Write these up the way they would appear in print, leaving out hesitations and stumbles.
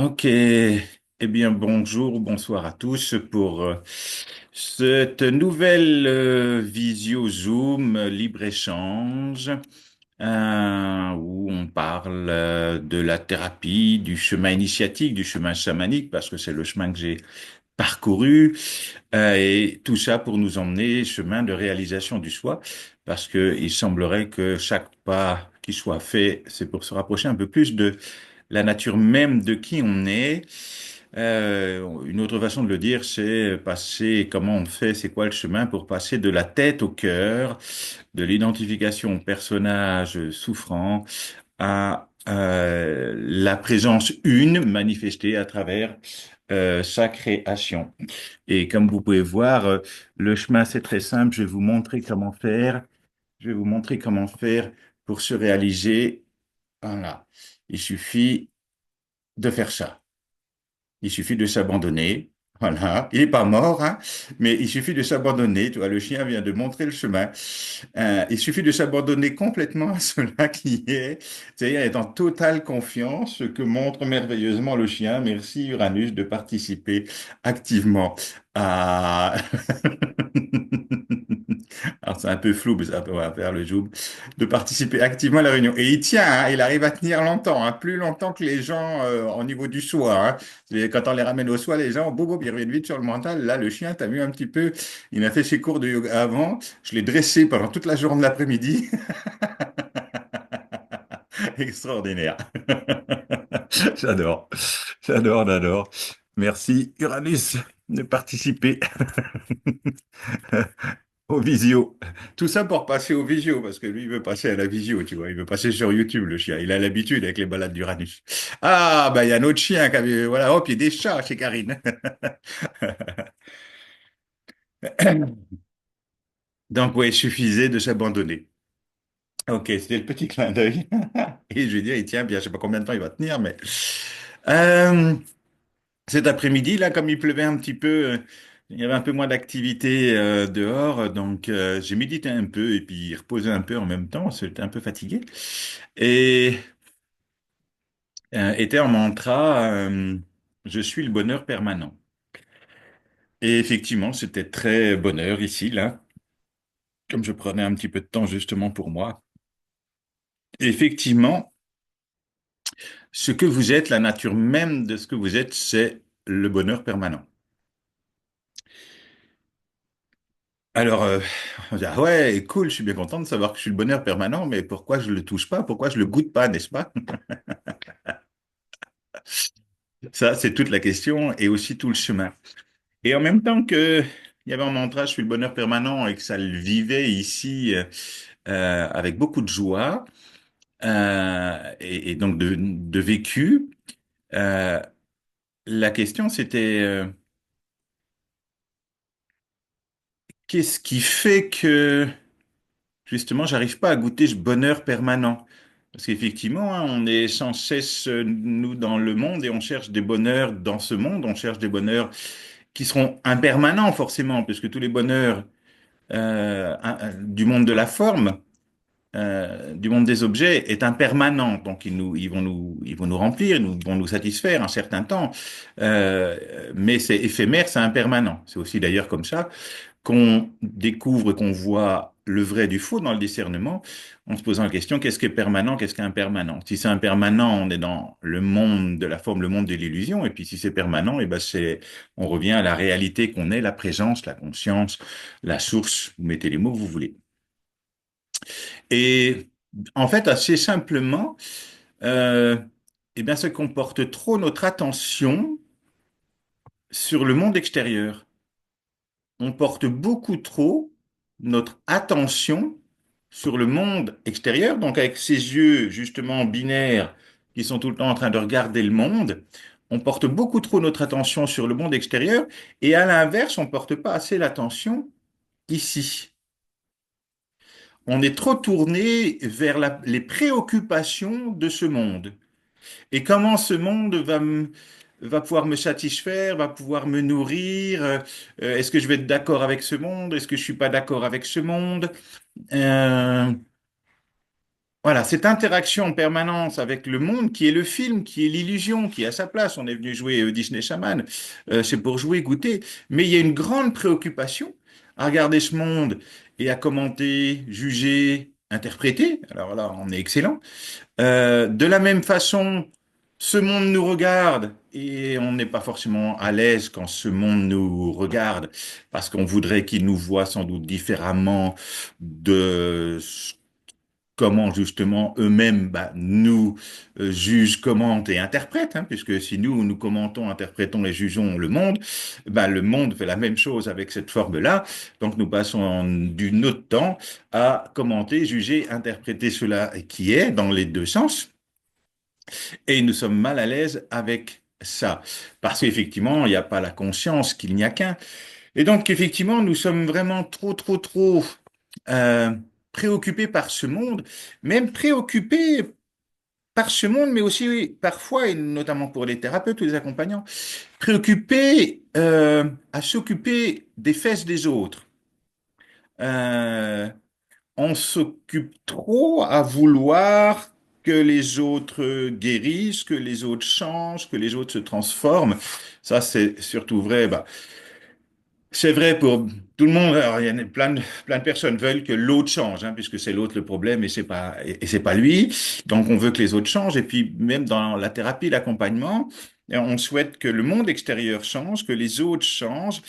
Ok, eh bien bonjour, bonsoir à tous pour cette nouvelle visio Zoom libre-échange où on parle de la thérapie, du chemin initiatique, du chemin chamanique, parce que c'est le chemin que j'ai parcouru, et tout ça pour nous emmener chemin de réalisation du soi, parce que il semblerait que chaque pas qui soit fait, c'est pour se rapprocher un peu plus de la nature même de qui on est. Une autre façon de le dire, c'est passer, comment on fait, c'est quoi le chemin pour passer de la tête au cœur, de l'identification au personnage souffrant à la présence une manifestée à travers sa création. Et comme vous pouvez voir, le chemin, c'est très simple. Je vais vous montrer comment faire. Je vais vous montrer comment faire pour se réaliser. Voilà. Il suffit de faire ça. Il suffit de s'abandonner. Voilà. Il n'est pas mort, hein, mais il suffit de s'abandonner. Tu vois, le chien vient de montrer le chemin. Il suffit de s'abandonner complètement à cela qui est, c'est-à-dire être en totale confiance, ce que montre merveilleusement le chien. Merci Uranus de participer activement à... Alors c'est un peu flou, mais ça on va faire le jour, de participer activement à la réunion. Et il tient, hein, il arrive à tenir longtemps, hein, plus longtemps que les gens au niveau du soi. Hein. Quand on les ramène au soi, les gens, boum, boum, ils reviennent vite sur le mental. Là, le chien, t'as vu un petit peu, il a fait ses cours de yoga avant. Je l'ai dressé pendant toute la journée de l'après-midi. Extraordinaire. J'adore, j'adore. Merci Uranus de participer au visio. Tout ça pour passer au visio, parce que lui, il veut passer à la visio, tu vois. Il veut passer sur YouTube, le chien. Il a l'habitude avec les balades d'Uranus. Ah, bah, il y a un autre chien qui avait, voilà, hop, il y a des chats chez Karine. Donc, ouais, il suffisait de s'abandonner. Ok, c'était le petit clin d'œil. Et je vais dire, il tient bien, je sais pas combien de temps il va tenir, mais euh, cet après-midi, là, comme il pleuvait un petit peu, il y avait un peu moins d'activité dehors, donc j'ai médité un peu et puis reposé un peu en même temps. J'étais un peu fatigué et était en mantra, je suis le bonheur permanent. Et effectivement, c'était très bonheur ici, là, comme je prenais un petit peu de temps justement pour moi. Et effectivement, ce que vous êtes, la nature même de ce que vous êtes, c'est le bonheur permanent. Alors, on dit, ah ouais, cool, je suis bien content de savoir que je suis le bonheur permanent, mais pourquoi je le touche pas? Pourquoi je le goûte pas, n'est-ce pas? Ça, c'est toute la question et aussi tout le chemin. Et en même temps que il y avait un mantra, je suis le bonheur permanent et que ça le vivait ici avec beaucoup de joie et donc de vécu, euh, la question c'était qu'est-ce qui fait que justement, j'arrive pas à goûter ce bonheur permanent. Parce qu'effectivement, hein, on est sans cesse, nous, dans le monde et on cherche des bonheurs dans ce monde, on cherche des bonheurs qui seront impermanents forcément, puisque tous les bonheurs du monde de la forme, du monde des objets est impermanent. Donc, ils vont nous remplir, ils vont nous satisfaire un certain temps. Mais c'est éphémère, c'est impermanent. C'est aussi d'ailleurs comme ça qu'on découvre, qu'on voit le vrai du faux dans le discernement, en se posant la question, qu'est-ce qui est permanent, qu'est-ce qui est impermanent? Si c'est impermanent, on est dans le monde de la forme, le monde de l'illusion, et puis si c'est permanent, et ben on revient à la réalité qu'on est, la présence, la conscience, la source, vous mettez les mots que vous voulez. Et en fait, assez simplement, euh, eh bien, ça comporte trop notre attention sur le monde extérieur. On porte beaucoup trop notre attention sur le monde extérieur, donc avec ces yeux justement binaires qui sont tout le temps en train de regarder le monde, on porte beaucoup trop notre attention sur le monde extérieur et à l'inverse, on porte pas assez l'attention ici. On est trop tourné vers les préoccupations de ce monde. Et comment ce monde va pouvoir me satisfaire, va pouvoir me nourrir? Est-ce que je vais être d'accord avec ce monde? Est-ce que je suis pas d'accord avec ce monde? Euh, Voilà, cette interaction en permanence avec le monde qui est le film, qui est l'illusion, qui est à sa place. On est venu jouer Disney Shaman, c'est pour jouer, goûter. Mais il y a une grande préoccupation à regarder ce monde et à commenter, juger, interpréter. Alors là, on est excellent. De la même façon, ce monde nous regarde et on n'est pas forcément à l'aise quand ce monde nous regarde parce qu'on voudrait qu'il nous voit sans doute différemment de comment justement eux-mêmes nous jugent, commentent et interprètent, hein, puisque si nous commentons, interprétons et jugeons le monde, le monde fait la même chose avec cette forme-là. Donc nous passons du notre temps à commenter, juger, interpréter cela qui est dans les deux sens, et nous sommes mal à l'aise avec ça, parce qu'effectivement, il n'y a pas la conscience qu'il n'y a qu'un. Et donc, effectivement, nous sommes vraiment trop euh, préoccupés par ce monde, même préoccupés par ce monde, mais aussi oui, parfois, et notamment pour les thérapeutes ou les accompagnants, préoccupés à s'occuper des fesses des autres. Euh, on s'occupe trop à vouloir que les autres guérissent, que les autres changent, que les autres se transforment. Ça, c'est surtout vrai. C'est vrai pour tout le monde. Alors, il y a plein de personnes veulent que l'autre change, hein, puisque c'est l'autre le problème et c'est pas lui. Donc, on veut que les autres changent. Et puis, même dans la thérapie, l'accompagnement, on souhaite que le monde extérieur change, que les autres changent.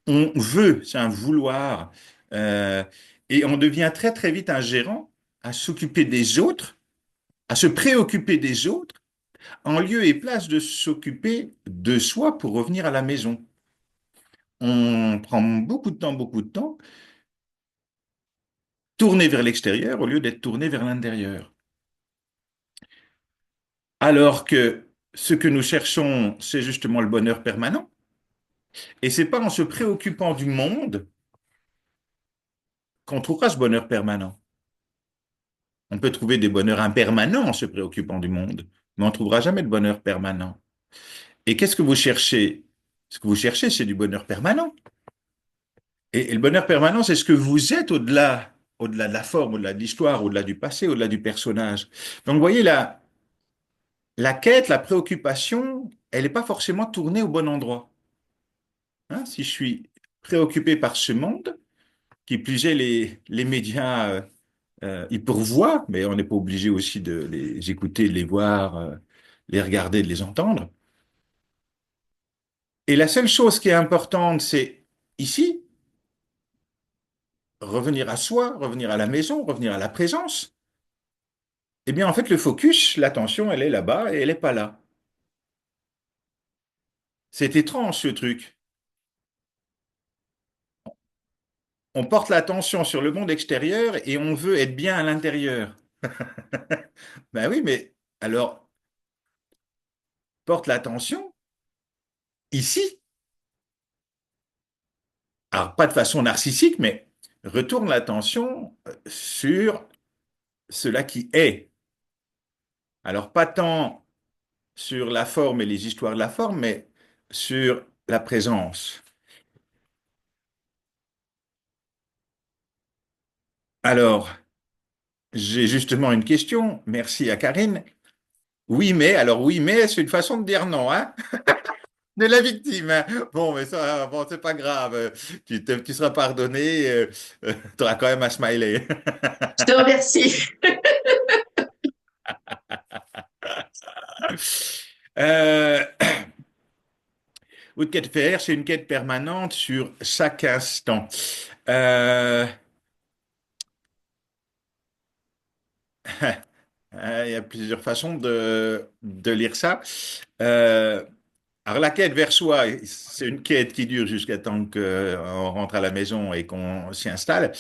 On veut, c'est un vouloir. Euh, et on devient très vite un gérant à s'occuper des autres, à se préoccuper des autres, en lieu et place de s'occuper de soi pour revenir à la maison. On prend beaucoup de temps, tourné vers l'extérieur au lieu d'être tourné vers l'intérieur. Alors que ce que nous cherchons, c'est justement le bonheur permanent. Et c'est pas en se préoccupant du monde qu'on trouvera ce bonheur permanent. On peut trouver des bonheurs impermanents en se préoccupant du monde, mais on ne trouvera jamais de bonheur permanent. Et qu'est-ce que vous cherchez? Ce que vous cherchez, c'est du bonheur permanent. Et le bonheur permanent, c'est ce que vous êtes au-delà de la forme, au-delà de l'histoire, au-delà du passé, au-delà du personnage. Donc, vous voyez, la quête, la préoccupation, elle n'est pas forcément tournée au bon endroit. Hein, si je suis préoccupé par ce monde, qui plus est les médias, ils pourvoient, mais on n'est pas obligé aussi de les écouter, de les voir, les regarder, de les entendre. Et la seule chose qui est importante, c'est ici, revenir à soi, revenir à la maison, revenir à la présence. Eh bien, en fait, le focus, l'attention, elle est là-bas et elle n'est pas là. C'est étrange, ce truc. On porte l'attention sur le monde extérieur et on veut être bien à l'intérieur. Ben oui, mais alors, porte l'attention ici. Alors, pas de façon narcissique, mais retourne l'attention sur cela qui est. Alors, pas tant sur la forme et les histoires de la forme, mais sur la présence. Alors, j'ai justement une question. Merci à Karine. Oui, mais, c'est une façon de dire non, hein? De la victime, hein. Bon, mais ça, bon, c'est pas grave. Tu seras pardonné. Tu auras quand même un smiley. Je te remercie. Euh, Votre quête faire, c'est une quête permanente sur chaque instant. Euh, il y a plusieurs façons de lire ça. Euh, alors la quête vers soi, c'est une quête qui dure jusqu'à temps qu'on rentre à la maison et qu'on s'y installe.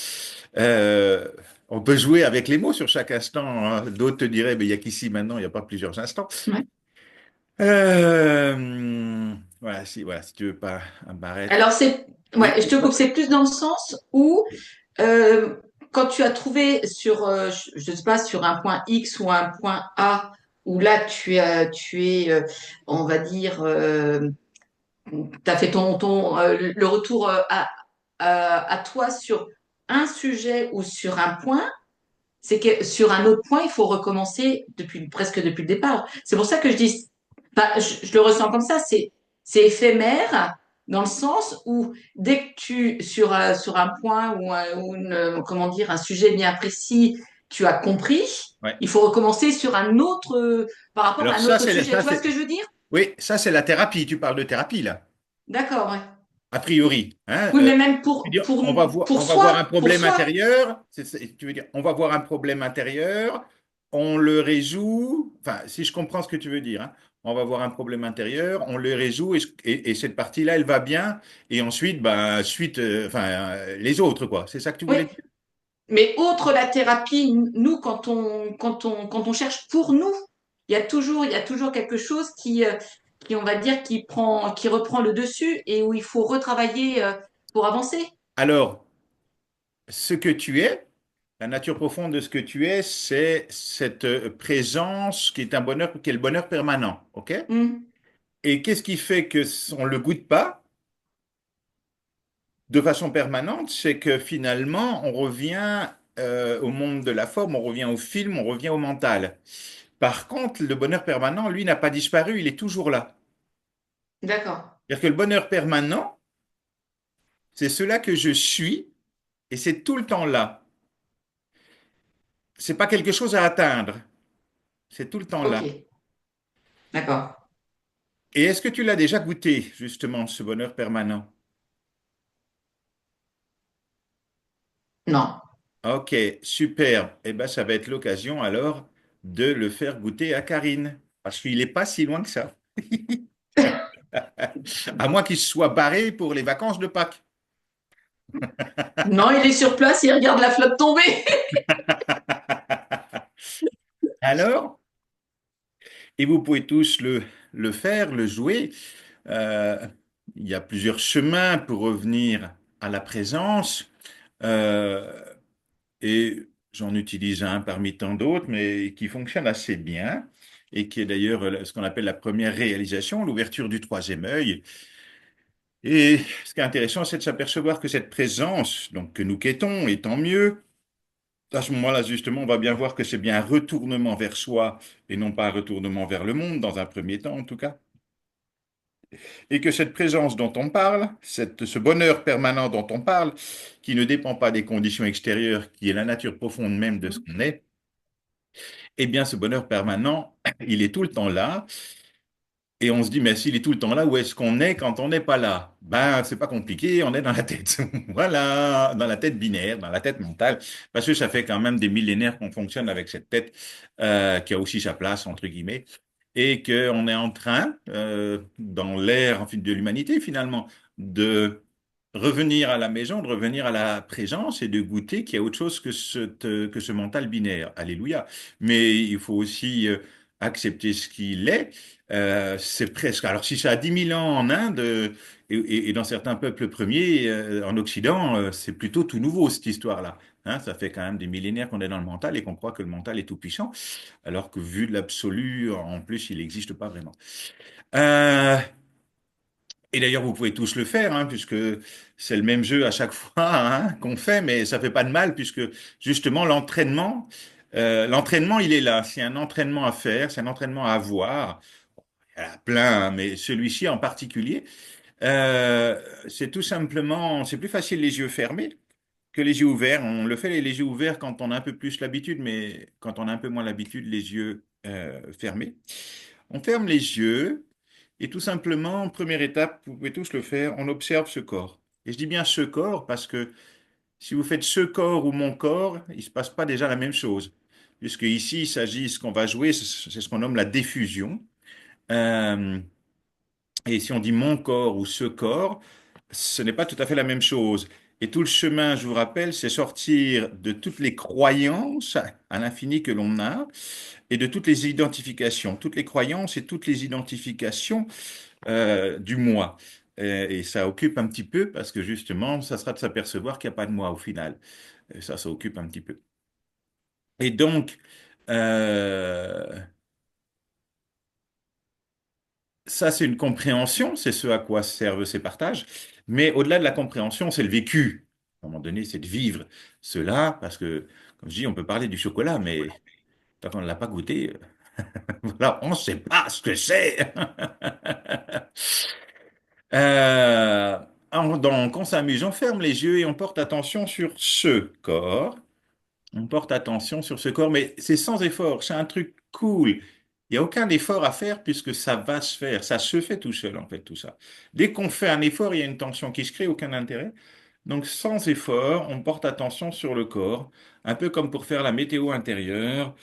Euh, on peut jouer avec les mots sur chaque instant, hein. D'autres te diraient, mais il n'y a qu'ici maintenant, il n'y a pas plusieurs instants. Ouais. Voilà, si tu veux pas un barrette. Alors, c'est, Oui, ouais, je te coupe, c'est plus dans le sens où, euh, quand tu as trouvé sur, je ne sais pas, sur un point X ou un point A, où là, tu es, on va dire, tu as fait le retour à toi sur un sujet ou sur un point. c'est que sur un autre point, il faut recommencer presque depuis le départ. C'est pour ça que je dis, enfin, je le ressens comme ça, c'est éphémère dans le sens où dès que sur un point ou comment dire, un sujet bien précis, tu as compris, Ouais. il faut recommencer sur un autre, par rapport à Alors un autre sujet. ça Tu vois ce c'est, que je veux dire? oui, ça c'est la thérapie. Tu parles de thérapie là, D'accord, ouais. a priori. Hein, Oui, mais même tu veux dire, pour on va voir un pour problème soi. intérieur. Tu veux dire, on va voir un problème intérieur, on le résout. Enfin, si je comprends ce que tu veux dire, hein, on va voir un problème intérieur, on le résout et cette partie-là, elle va bien. Et ensuite, bah, les autres, quoi. C'est ça que tu Oui, voulais dire? mais autre la thérapie, nous, quand on cherche pour nous, il y a toujours quelque chose qui, on va dire, qui reprend le dessus et où il faut retravailler pour avancer. Alors, ce que tu es, la nature profonde de ce que tu es, c'est cette présence qui est un bonheur, qui est le bonheur permanent, ok? Hmm, Et qu'est-ce qui fait que on le goûte pas de façon permanente? C'est que finalement, on revient au monde de la forme, on revient au film, on revient au mental. Par contre, le bonheur permanent, lui, n'a pas disparu, il est toujours là. d'accord. C'est-à-dire que le bonheur permanent, c'est cela que je suis et c'est tout le temps là. C'est pas quelque chose à atteindre, c'est tout le temps Ok, là. d'accord. Et est-ce que tu l'as déjà goûté, justement, ce bonheur permanent? Non. Ok, super. Eh ben, ça va être l'occasion alors de le faire goûter à Karine. Parce qu'il n'est pas si loin que ça. À moins qu'il se soit barré pour les vacances de Pâques. Non, il est sur place, il regarde la flotte tomber. Alors, et vous pouvez tous le faire, le jouer. Euh, il y a plusieurs chemins pour revenir à la présence. Euh, et j'en utilise un parmi tant d'autres, mais qui fonctionne assez bien. Et qui est d'ailleurs ce qu'on appelle la première réalisation, l'ouverture du troisième œil. Et ce qui est intéressant, c'est de s'apercevoir que cette présence, donc que nous quêtons, et tant mieux, à ce moment-là, justement, on va bien voir que c'est bien un retournement vers soi et non pas un retournement vers le monde, dans un premier temps en tout cas. Et que cette présence dont on parle, ce bonheur permanent dont on parle, qui ne dépend pas des conditions extérieures, qui est la nature profonde même de ce qu'on est, eh bien, ce bonheur permanent, il est tout le temps là. Et on se dit, mais s'il est tout le temps là, où est-ce qu'on est quand on n'est pas là? Ben, c'est pas compliqué, on est dans la tête. Voilà, dans la tête binaire, dans la tête mentale. Parce que ça fait quand même des millénaires qu'on fonctionne avec cette tête qui a aussi sa place, entre guillemets. Et qu'on est en train, dans l'ère en fait, de l'humanité finalement, de revenir à la maison, de revenir à la présence et de goûter qu'il y a autre chose que ce mental binaire. Alléluia. Mais il faut aussi accepter ce qu'il est. C'est presque. Alors, si ça a 10 000 ans en Inde et dans certains peuples premiers en Occident, c'est plutôt tout nouveau cette histoire-là. Hein, ça fait quand même des millénaires qu'on est dans le mental et qu'on croit que le mental est tout puissant, alors que vu de l'absolu, en plus, il n'existe pas vraiment. Euh, et d'ailleurs, vous pouvez tous le faire, hein, puisque c'est le même jeu à chaque fois hein, qu'on fait, mais ça fait pas de mal, puisque justement, l'entraînement, il est là. C'est un entraînement à faire, c'est un entraînement à avoir. Il y en a plein, hein, mais celui-ci en particulier, c'est tout simplement, c'est plus facile les yeux fermés que les yeux ouverts. On le fait les yeux ouverts quand on a un peu plus l'habitude, mais quand on a un peu moins l'habitude, les yeux fermés. On ferme les yeux et tout simplement, première étape, vous pouvez tous le faire, on observe ce corps. Et je dis bien ce corps parce que si vous faites ce corps ou mon corps, il ne se passe pas déjà la même chose. Puisque ici, il s'agit, ce qu'on va jouer, c'est ce qu'on nomme la diffusion. Euh, et si on dit mon corps ou ce corps, ce n'est pas tout à fait la même chose. Et tout le chemin, je vous rappelle, c'est sortir de toutes les croyances à l'infini que l'on a et de toutes les identifications, toutes les croyances et toutes les identifications du moi. Et ça occupe un petit peu parce que justement, ça sera de s'apercevoir qu'il n'y a pas de moi au final. Et ça occupe un petit peu. Et donc, euh, ça, c'est une compréhension, c'est ce à quoi servent ces partages. Mais au-delà de la compréhension, c'est le vécu. un moment donné, c'est de vivre cela, parce que, comme je dis, on peut parler du chocolat, mais tant qu'on ne l'a pas goûté, voilà, on ne sait pas ce que c'est. Euh, donc, on s'amuse, on ferme les yeux et on porte attention sur ce corps. On porte attention sur ce corps, mais c'est sans effort, c'est un truc cool. Il n'y a aucun effort à faire puisque ça va se faire, ça se fait tout seul en fait, tout ça. Dès qu'on fait un effort, il y a une tension qui se crée, aucun intérêt. Donc sans effort, on porte attention sur le corps, un peu comme pour faire la météo intérieure,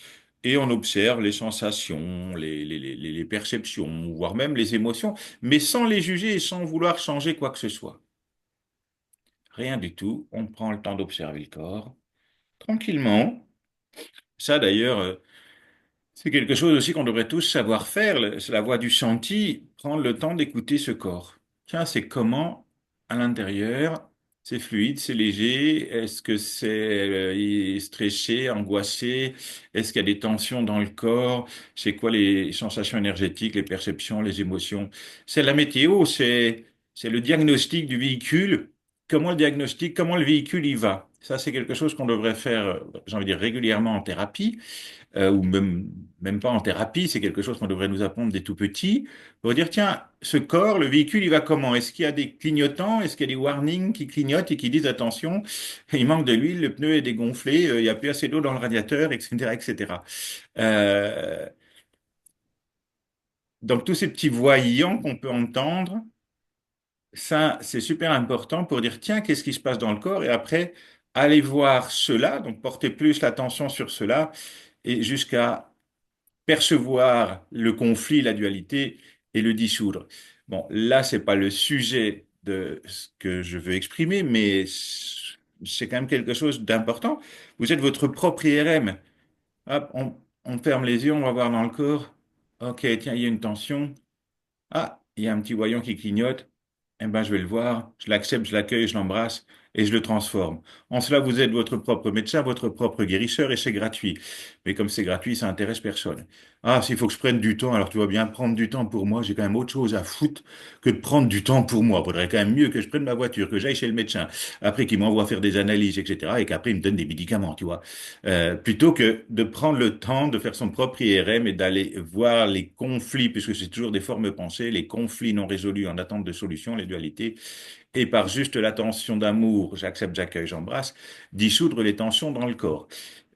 et on observe les sensations, les perceptions, voire même les émotions, mais sans les juger et sans vouloir changer quoi que ce soit. Rien du tout, on prend le temps d'observer le corps, tranquillement. Ça d'ailleurs, c'est quelque chose aussi qu'on devrait tous savoir faire, c'est la voie du senti, prendre le temps d'écouter ce corps. Tiens, c'est comment à l'intérieur? C'est fluide, c'est léger. Est-ce que c'est stressé, angoissé? Est-ce qu'il y a des tensions dans le corps? C'est quoi les sensations énergétiques, les perceptions, les émotions? C'est la météo, c'est le diagnostic du véhicule. Comment le diagnostic, comment le véhicule y va? Ça, c'est quelque chose qu'on devrait faire, j'ai envie de dire, régulièrement en thérapie ou même pas en thérapie, c'est quelque chose qu'on devrait nous apprendre dès tout petit, pour dire, tiens, ce corps, le véhicule, il va comment? Est-ce qu'il y a des clignotants? Est-ce qu'il y a des warnings qui clignotent et qui disent, attention, il manque de l'huile, le pneu est dégonflé, il n'y a plus assez d'eau dans le radiateur, etc., etc. Euh, donc, tous ces petits voyants qu'on peut entendre, ça, c'est super important pour dire, tiens, qu'est-ce qui se passe dans le corps? Et après, aller voir cela, donc porter plus l'attention sur cela, et jusqu'à percevoir le conflit, la dualité et le dissoudre. Bon, là, c'est pas le sujet de ce que je veux exprimer, mais c'est quand même quelque chose d'important. Vous êtes votre propre IRM. Hop, on ferme les yeux, on va voir dans le corps. Ok, tiens, il y a une tension. Ah, il y a un petit voyant qui clignote. Eh ben, je vais le voir, je l'accepte, je l'accueille, je l'embrasse et je le transforme. En cela, vous êtes votre propre médecin, votre propre guérisseur et c'est gratuit. Mais comme c'est gratuit, ça intéresse personne. Ah, s'il faut que je prenne du temps, alors tu vas bien prendre du temps pour moi. J'ai quand même autre chose à foutre que de prendre du temps pour moi. Faudrait quand même mieux que je prenne ma voiture, que j'aille chez le médecin, après qu'il m'envoie faire des analyses, etc. et qu'après il me donne des médicaments, tu vois. Plutôt que de prendre le temps de faire son propre IRM et d'aller voir les conflits, puisque c'est toujours des formes pensées, les conflits non résolus en attente de solution, les dualités, et par juste la tension d'amour, j'accepte, j'accueille, j'embrasse, dissoudre les tensions dans le corps.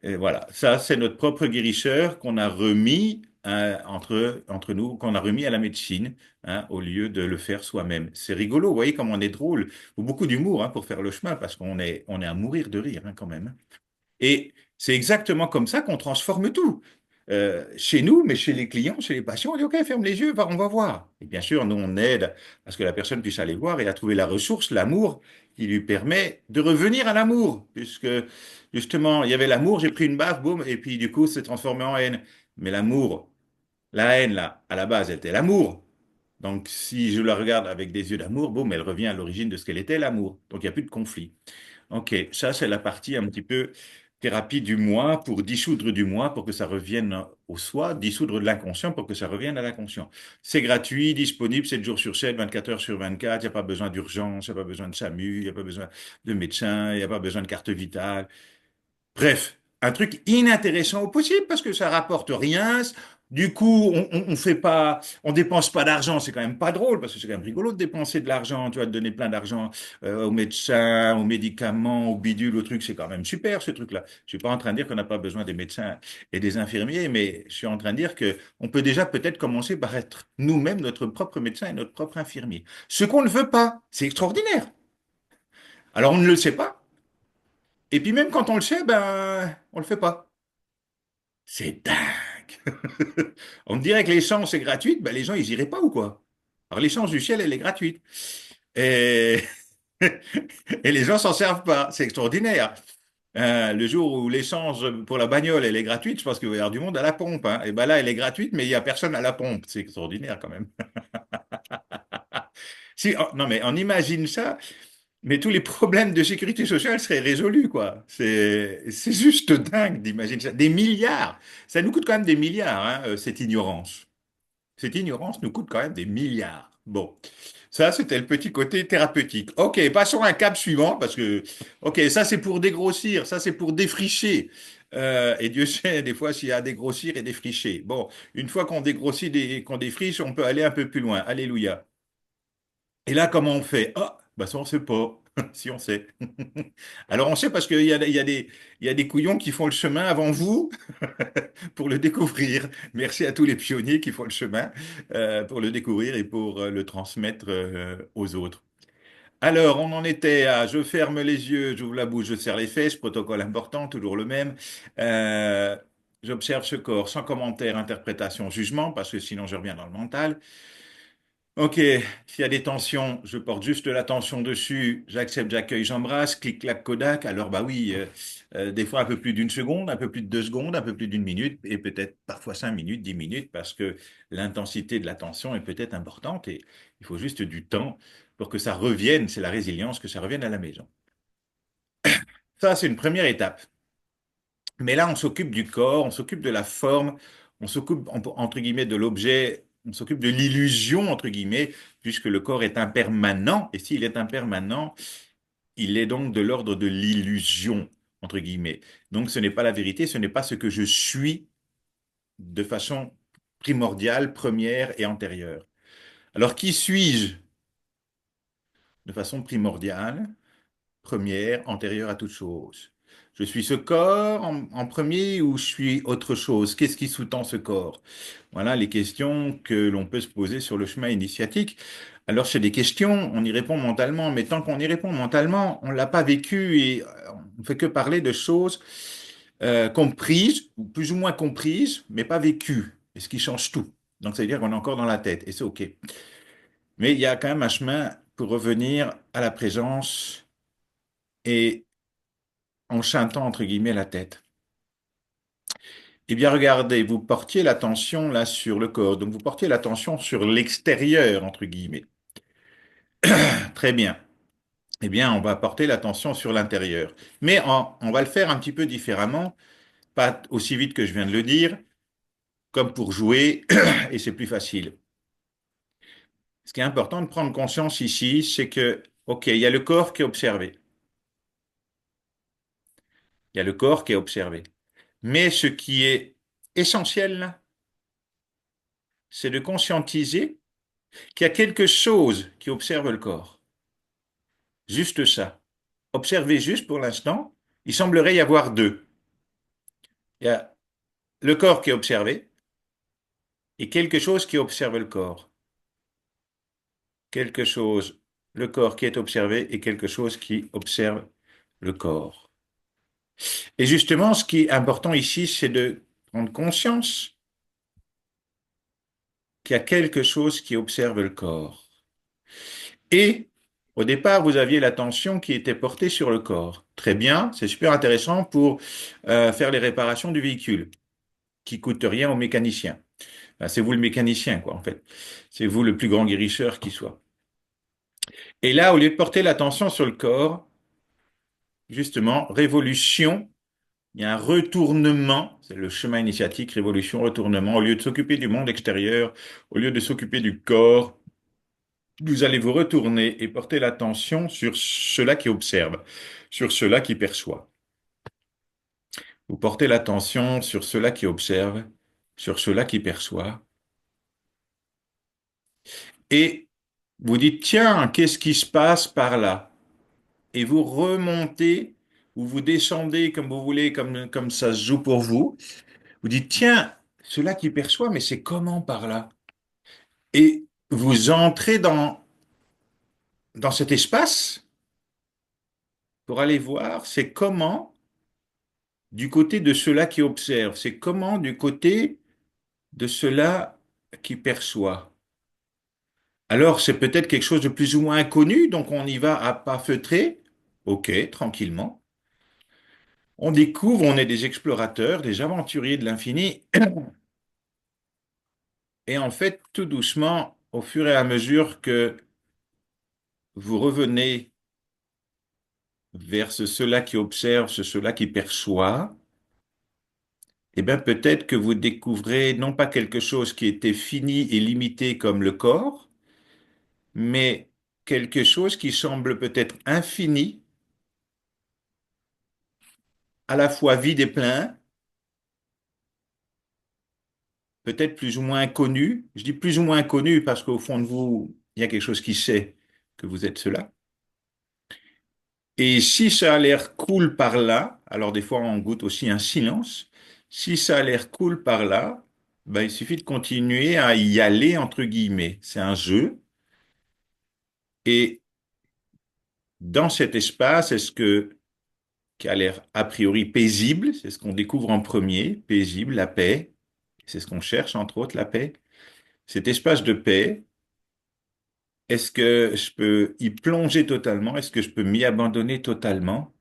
Et voilà, ça c'est notre propre guérisseur qu'on a remis entre nous, qu'on a remis à la médecine, hein, au lieu de le faire soi-même. C'est rigolo, vous voyez comme on est drôle. Il faut beaucoup d'humour hein, pour faire le chemin, parce qu'on est à mourir de rire hein, quand même. Et c'est exactement comme ça qu'on transforme tout. Chez nous, mais chez les clients, chez les patients, on dit OK, ferme les yeux, on va voir. Et bien sûr, nous, on aide à ce que la personne puisse aller voir et à trouver la ressource, l'amour, qui lui permet de revenir à l'amour. Puisque, justement, il y avait l'amour, j'ai pris une baffe, boum, et puis du coup, c'est transformé en haine. Mais l'amour, la haine, là, à la base, était l'amour. Donc, si je la regarde avec des yeux d'amour, boum, elle revient à l'origine de ce qu'elle était, l'amour. Donc, il n'y a plus de conflit. Ok, ça c'est la partie un petit peu thérapie du moi pour dissoudre du moi pour que ça revienne au soi, dissoudre de l'inconscient pour que ça revienne à l'inconscient. C'est gratuit, disponible 7 jours sur 7, 24 heures sur 24, il n'y a pas besoin d'urgence, il n'y a pas besoin de SAMU, il n'y a pas besoin de médecin, il n'y a pas besoin de carte vitale. Bref, un truc inintéressant au possible parce que ça rapporte rien. Du coup, on fait pas, on dépense pas d'argent. C'est quand même pas drôle parce que c'est quand même rigolo de dépenser de l'argent. Tu vas te donner plein d'argent aux médecins, aux médicaments, aux bidules, aux trucs. C'est quand même super ce truc-là. Je suis pas en train de dire qu'on n'a pas besoin des médecins et des infirmiers, mais je suis en train de dire que on peut déjà peut-être commencer par être nous-mêmes notre propre médecin et notre propre infirmier. Ce qu'on ne veut pas, c'est extraordinaire. Alors on ne le sait pas. Et puis même quand on le sait, ben on le fait pas. C'est dingue. On me dirait que l'essence est gratuite, ben les gens ils iraient pas ou quoi? Alors l'essence du ciel elle est gratuite et, et les gens s'en servent pas. C'est extraordinaire. Le jour où l'essence pour la bagnole elle est gratuite, je pense qu'il va y avoir du monde à la pompe. Hein. Et ben là elle est gratuite mais il y a personne à la pompe. C'est extraordinaire quand même. Si, non mais on imagine ça. Mais tous les problèmes de sécurité sociale seraient résolus, quoi. C'est juste dingue d'imaginer ça. Des milliards. Ça nous coûte quand même des milliards, hein, cette ignorance. Cette ignorance nous coûte quand même des milliards. Bon, ça c'était le petit côté thérapeutique. Ok, passons à un cap suivant parce que, ok, ça c'est pour dégrossir, ça c'est pour défricher. Et Dieu sait des fois s'il y a à dégrossir et défricher. Bon, une fois qu'on dégrossit, qu'on défriche, on peut aller un peu plus loin. Alléluia. Et là, comment on fait? Ah, bah ça on sait pas. Si on sait. Alors on sait parce qu'il y a des couillons qui font le chemin avant vous pour le découvrir. Merci à tous les pionniers qui font le chemin pour le découvrir et pour le transmettre aux autres. Alors, on en était à je ferme les yeux, j'ouvre la bouche, je serre les fesses, protocole important, toujours le même. Euh, J'observe ce corps sans commentaire, interprétation, jugement, parce que sinon je reviens dans le mental. Ok, s'il y a des tensions, je porte juste l'attention dessus, j'accepte, j'accueille, j'embrasse, clic, clac, Kodak. Alors bah oui, des fois un peu plus d'une seconde, un peu plus de 2 secondes, un peu plus d'une minute, et peut-être parfois 5 minutes, 10 minutes, parce que l'intensité de la tension est peut-être importante et il faut juste du temps pour que ça revienne, c'est la résilience, que ça revienne à la maison. Ça, c'est une première étape. Mais là, on s'occupe du corps, on s'occupe de la forme, on s'occupe, entre guillemets, de l'objet, on s'occupe de l'illusion, entre guillemets, puisque le corps est impermanent. Et s'il est impermanent, il est donc de l'ordre de l'illusion, entre guillemets. Donc, ce n'est pas la vérité, ce n'est pas ce que je suis de façon primordiale, première et antérieure. Alors, qui suis-je de façon primordiale? Première, antérieure à toute chose. Je suis ce corps en premier ou je suis autre chose? Qu'est-ce qui sous-tend ce corps? Voilà les questions que l'on peut se poser sur le chemin initiatique. Alors, c'est des questions, on y répond mentalement, mais tant qu'on y répond mentalement, on ne l'a pas vécu et on ne fait que parler de choses comprises, ou plus ou moins comprises, mais pas vécues, et ce qui change tout. Donc, ça veut dire qu'on est encore dans la tête, et c'est OK. Mais il y a quand même un chemin pour revenir à la présence et en chantant entre guillemets la tête. Eh bien, regardez, vous portiez l'attention là sur le corps, donc vous portiez l'attention sur l'extérieur entre guillemets. Très bien. Eh bien, on va porter l'attention sur l'intérieur. Mais on va le faire un petit peu différemment, pas aussi vite que je viens de le dire, comme pour jouer, et c'est plus facile. Ce qui est important de prendre conscience ici, c'est que, OK, il y a le corps qui est observé. Il y a le corps qui est observé. Mais ce qui est essentiel, là, c'est de conscientiser qu'il y a quelque chose qui observe le corps. Juste ça. Observez juste pour l'instant. Il semblerait y avoir deux. Il y a le corps qui est observé et quelque chose qui observe le corps. Quelque chose, le corps qui est observé et quelque chose qui observe le corps. Et justement, ce qui est important ici, c'est de prendre conscience qu'il y a quelque chose qui observe le corps. Et au départ, vous aviez l'attention qui était portée sur le corps. Très bien, c'est super intéressant pour faire les réparations du véhicule, qui coûte rien au mécanicien. Ben, c'est vous le mécanicien, quoi, en fait. C'est vous le plus grand guérisseur qui soit. Et là, au lieu de porter l'attention sur le corps, justement, révolution, il y a un retournement, c'est le chemin initiatique, révolution, retournement. Au lieu de s'occuper du monde extérieur, au lieu de s'occuper du corps, vous allez vous retourner et porter l'attention sur cela qui observe, sur cela qui perçoit. Vous portez l'attention sur cela qui observe, sur cela qui perçoit, et vous dites, tiens, qu'est-ce qui se passe par là? Et vous remontez ou vous descendez comme vous voulez, comme ça se joue pour vous. Vous dites, tiens, cela qui perçoit, mais c'est comment par là? Et vous entrez dans cet espace pour aller voir, c'est comment du côté de cela qui observe, c'est comment du côté de cela qui perçoit. Alors, c'est peut-être quelque chose de plus ou moins inconnu, donc on y va à pas feutrer. Ok, tranquillement. On découvre, on est des explorateurs, des aventuriers de l'infini. Et en fait, tout doucement, au fur et à mesure que vous revenez vers cela qui observe, cela qui perçoit, eh bien peut-être que vous découvrez non pas quelque chose qui était fini et limité comme le corps, mais quelque chose qui semble peut-être infini, à la fois vide et plein, peut-être plus ou moins connu. Je dis plus ou moins connu parce qu'au fond de vous, il y a quelque chose qui sait que vous êtes cela. Et si ça a l'air cool par là, alors des fois on goûte aussi un silence. Si ça a l'air cool par là, ben, il suffit de continuer à y aller entre guillemets. C'est un jeu. Et dans cet espace, est-ce que qui a l'air a priori paisible, c'est ce qu'on découvre en premier, paisible, la paix, c'est ce qu'on cherche entre autres, la paix. Cet espace de paix, est-ce que je peux y plonger totalement? Est-ce que je peux m'y abandonner totalement?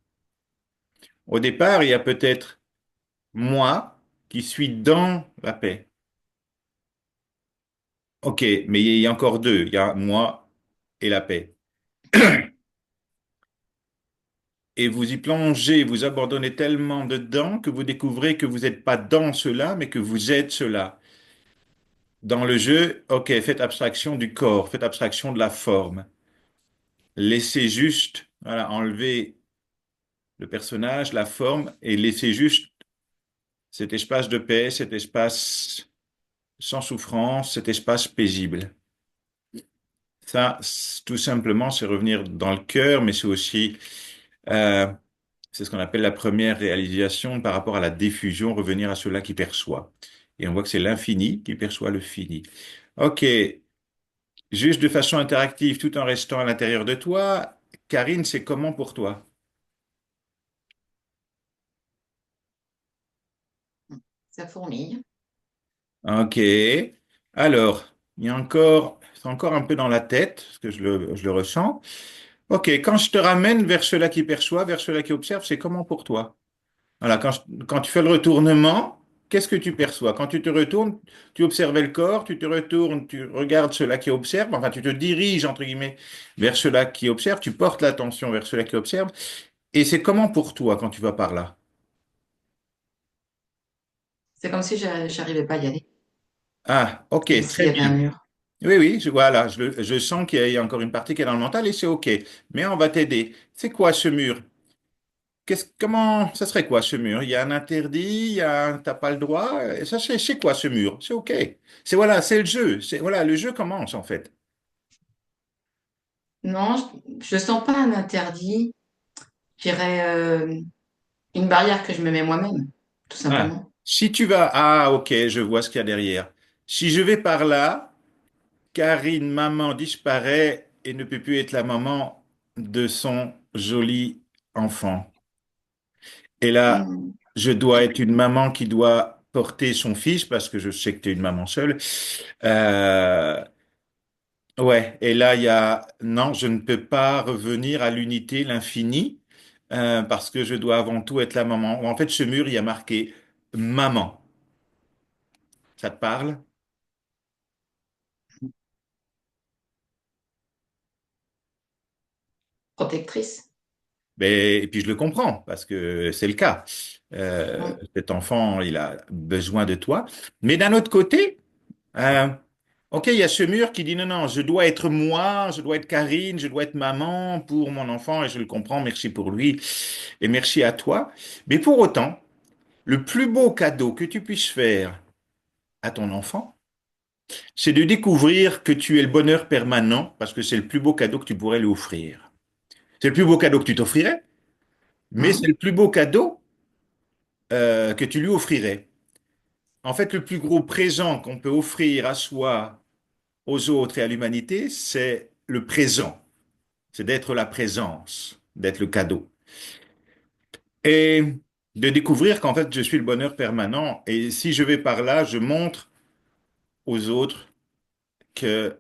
Au départ, il y a peut-être moi qui suis dans la paix. Ok, mais il y a encore deux. Il y a moi et la paix. Et vous y plongez, vous abandonnez tellement dedans que vous découvrez que vous n'êtes pas dans cela, mais que vous êtes cela. Dans le jeu, ok, faites abstraction du corps, faites abstraction de la forme. Laissez juste, voilà, enlever le personnage, la forme, et laissez juste cet espace de paix, cet espace sans souffrance, cet espace paisible. Ça, tout simplement, c'est revenir dans le cœur, mais c'est aussi, euh, c'est ce qu'on appelle la première réalisation par rapport à la diffusion, revenir à cela qui perçoit. Et on voit que c'est l'infini qui perçoit le fini. Ok, juste de façon interactive, tout en restant à l'intérieur de toi. Karine, c'est comment pour toi? Ça fourmille. Ok. Alors, il y a encore, c'est encore un peu dans la tête, parce que je le ressens. Ok, quand je te ramène vers cela qui perçoit, vers cela qui observe, c'est comment pour toi? Voilà, quand tu fais le retournement, qu'est-ce que tu perçois? Quand tu te retournes, tu observes le corps, tu te retournes, tu regardes cela qui observe, enfin, tu te diriges, entre guillemets, vers cela qui observe, tu portes l'attention vers cela qui observe. Et c'est comment pour toi quand tu vas par là? C'est comme si j'arrivais pas à y aller. Ah, ok, Comme s'il très y avait un bien. mur. Oui, oui, voilà, je sens qu'il y a encore une partie qui est dans le mental et c'est ok. Mais on va t'aider. C'est quoi ce mur? Comment, ça serait quoi ce mur? Il y a un interdit, t'as pas le droit. Et ça, c'est quoi ce mur? C'est ok. C'est voilà, c'est le jeu. Voilà, le jeu commence en fait. Non, je sens pas un interdit. Je dirais une barrière que je me mets moi-même, tout Ah, simplement. si tu vas, ah, ok, je vois ce qu'il y a derrière. Si je vais par là, Karine, maman disparaît et ne peut plus être la maman de son joli enfant. Et là, Hmm. je dois être une maman qui doit porter son fils parce que je sais que tu es une maman seule. Euh, ouais, et là, il y a, non, je ne peux pas revenir à l'unité, l'infini, parce que je dois avant tout être la maman. En fait, ce mur, il y a marqué maman. Ça te parle? Protectrice. Et puis je le comprends parce que c'est le cas. Hmm. Cet enfant, il a besoin de toi. Mais d'un autre côté, Euh, ok, il y a ce mur qui dit non, non, je dois être moi, je dois être Karine, je dois être maman pour mon enfant et je le comprends, merci pour lui et merci à toi. Mais pour autant, le plus beau cadeau que tu puisses faire à ton enfant, c'est de découvrir que tu es le bonheur permanent parce que c'est le plus beau cadeau que tu pourrais lui offrir. C'est le plus beau cadeau que tu t'offrirais, mais c'est Hmm. le plus beau cadeau que tu lui offrirais. En fait, le plus gros présent qu'on peut offrir à soi, aux autres et à l'humanité, c'est le présent. C'est d'être la présence, d'être le cadeau. Et de découvrir qu'en fait, je suis le bonheur permanent. Et si je vais par là, je montre aux autres que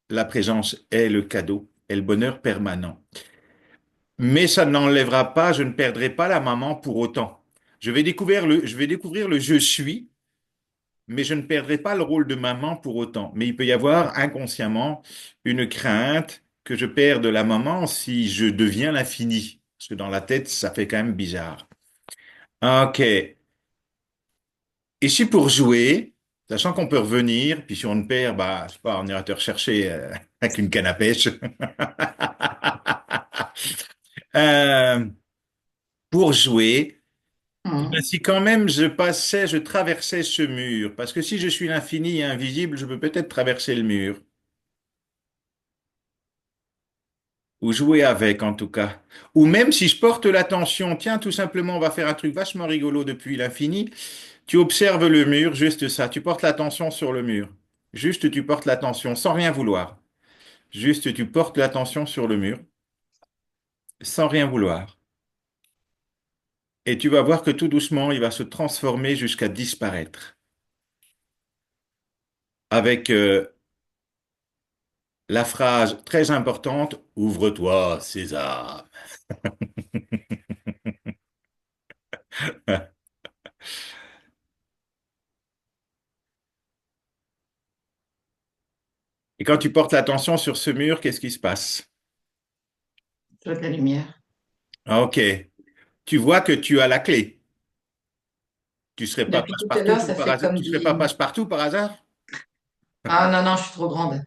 la présence est le cadeau, est le bonheur permanent. Mais ça n'enlèvera pas, je ne perdrai pas la maman pour autant. Je vais découvrir le je suis, mais je ne perdrai pas le rôle de maman pour autant. Mais il peut y avoir inconsciemment une crainte que je perde la maman si je deviens l'infini. Parce que dans la tête, ça fait quand même bizarre. Ok. Et si pour jouer, Sachant qu'on peut revenir, puis si on ne perd, bah, je sais pas, on ira te rechercher avec une canne à pêche. Euh, pour jouer, eh ben, Mhm. si quand même je traversais ce mur, parce que si je suis l'infini et invisible, je peux peut-être traverser le mur, ou jouer avec en tout cas. Ou même si je porte l'attention, tiens, tout simplement, on va faire un truc vachement rigolo depuis l'infini. Tu observes le mur, juste ça, tu portes l'attention sur le mur. Juste tu portes l'attention sans rien vouloir. Juste tu portes l'attention sur le mur sans rien vouloir. Et tu vas voir que tout doucement, il va se transformer jusqu'à disparaître. Avec la phrase très importante, ouvre-toi, César. Et quand tu portes l'attention sur ce mur, qu'est-ce qui se passe? Je vois de la lumière. Ah, ok. Tu vois que tu as la clé. Tu serais pas Depuis tout à passe-partout l'heure, ça par fait hasard? comme Tu serais pas des... passe-partout par hasard? Ah non, non, je suis trop grande.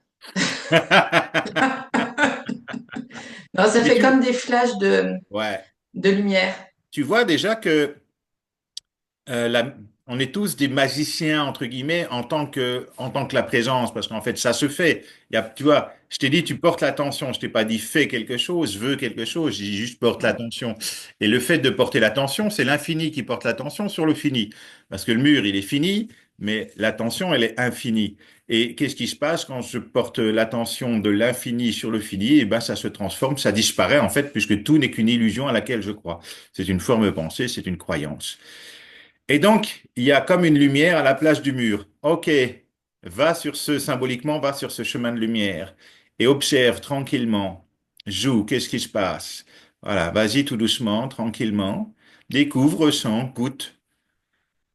Non, ça Mais fait comme des flashs ouais. de lumière. Tu vois déjà que euh, la- on est tous des magiciens, entre guillemets, en tant que la présence, parce qu'en fait, ça se fait. Tu vois, je t'ai dit, tu portes l'attention. Je t'ai pas dit fais quelque chose, je veux quelque chose. J'ai dit juste porte Ouais. l'attention. Et le fait de porter l'attention, c'est l'infini qui porte l'attention sur le fini. Parce que le mur, il est fini, mais l'attention, elle est infinie. Et qu'est-ce qui se passe quand je porte l'attention de l'infini sur le fini? Eh ben, ça se transforme, ça disparaît, en fait, puisque tout n'est qu'une illusion à laquelle je crois. C'est une forme de pensée, c'est une croyance. Et donc, il y a comme une lumière à la place du mur. Ok, symboliquement, va sur ce chemin de lumière et observe tranquillement. Joue, qu'est-ce qui se passe? Voilà, vas-y tout doucement, tranquillement. Découvre, ressens, goûte.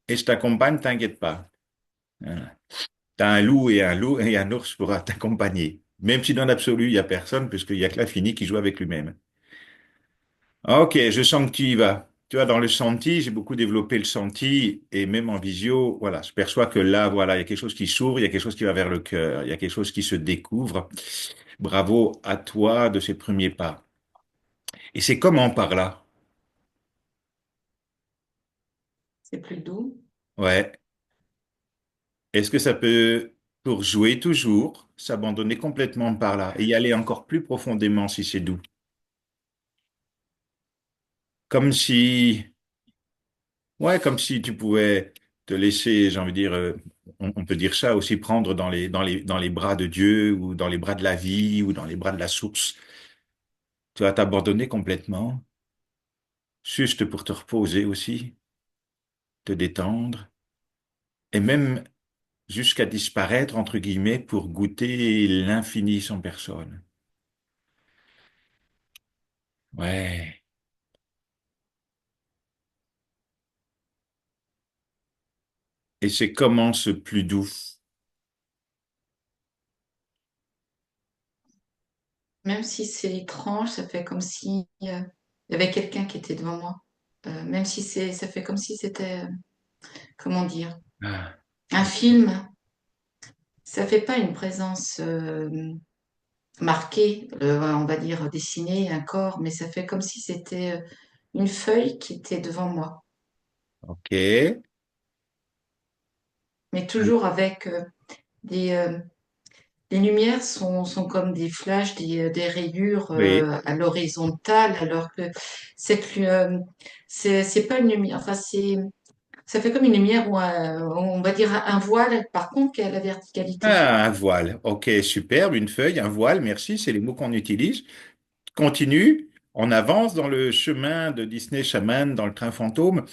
Et je t'accompagne, t'inquiète pas. Voilà. T'as un loup et un ours pour t'accompagner. Même si dans l'absolu, il y a personne, puisqu'il y a que l'infini qui joue avec lui-même. Ok, je sens que tu y vas. Tu vois, dans le senti, j'ai beaucoup développé le senti et même en visio, voilà, je perçois que là, voilà, il y a quelque chose qui s'ouvre, il y a quelque chose qui va vers le cœur, il y a quelque chose qui se découvre. Bravo à toi de ces premiers pas. Et c'est comment par là? C'est plus doux. Ouais. Est-ce que ça peut, pour jouer toujours, s'abandonner complètement par là et y aller encore plus profondément si c'est doux? Comme si Ouais, comme si tu pouvais te laisser, j'ai envie de dire, on peut dire ça aussi, prendre dans les bras de Dieu ou dans les bras de la vie ou dans les bras de la source. Tu vas t'abandonner complètement, juste pour te reposer aussi, te détendre et même jusqu'à disparaître, entre guillemets, pour goûter l'infini sans personne. Ouais. Et c'est comment ce plus doux. Même si c'est étrange, ça fait comme si il y avait quelqu'un qui était devant moi. Même si ça fait comme si c'était, comment dire, Ah, un film. Ça fait pas une présence marquée, on va dire dessinée, un corps, mais ça fait comme si c'était une feuille qui était devant moi. ok. Mais toujours avec des, les lumières sont comme des flashs, des rayures Oui. à l'horizontale, alors que c'est pas une lumière. Enfin, ça fait comme une lumière ou on va dire un voile, par contre, qui a la verticalité. Ah, un voile. Ok, superbe. Une feuille, un voile. Merci, c'est les mots qu'on utilise. Continue, on avance dans le chemin de Disney Shaman, dans le train fantôme,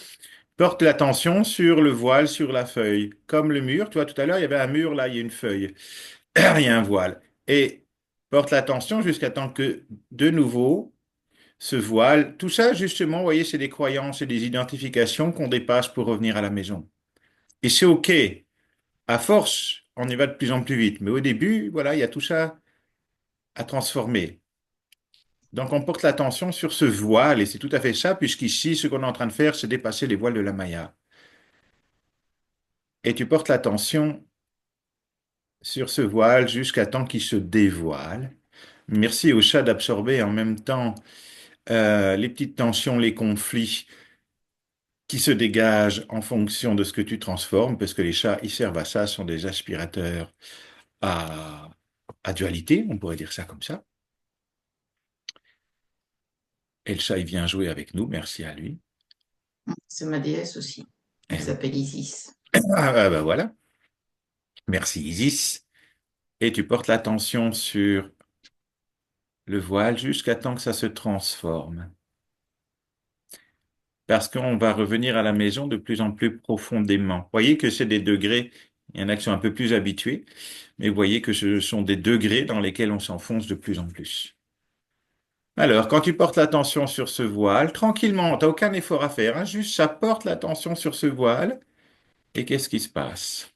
porte l'attention sur le voile, sur la feuille, comme le mur. Tu vois, tout à l'heure, il y avait un mur, là, il y a une feuille, il y a un voile. Et porte l'attention jusqu'à temps que, de nouveau, ce voile, tout ça, justement, vous voyez, c'est des croyances et des identifications qu'on dépasse pour revenir à la maison. Et c'est OK. À force, on y va de plus en plus vite. Mais au début, voilà, il y a tout ça à transformer. Donc, on porte l'attention sur ce voile, et c'est tout à fait ça, puisqu'ici, ce qu'on est en train de faire, c'est dépasser les voiles de la Maya. Et tu portes l'attention sur ce voile jusqu'à temps qu'il se dévoile. Merci au chat d'absorber en même temps les petites tensions, les conflits qui se dégagent en fonction de ce que tu transformes, parce que les chats, ils servent à ça, sont des aspirateurs à, à dualité, on pourrait dire ça comme ça. Et le chat, il vient jouer avec nous, merci à lui. C'est ma déesse aussi. Elle Eh oui. s'appelle Isis. Ben voilà, merci Isis. Et tu portes l'attention sur le voile jusqu'à temps que ça se transforme. Parce qu'on va revenir à la maison de plus en plus profondément. Vous voyez que c'est des degrés, il y en a qui sont un peu plus habitués, mais vous voyez que ce sont des degrés dans lesquels on s'enfonce de plus en plus. Alors, quand tu portes l'attention sur ce voile, tranquillement, tu n'as aucun effort à faire, hein, juste ça porte l'attention sur ce voile, et qu'est-ce qui se passe?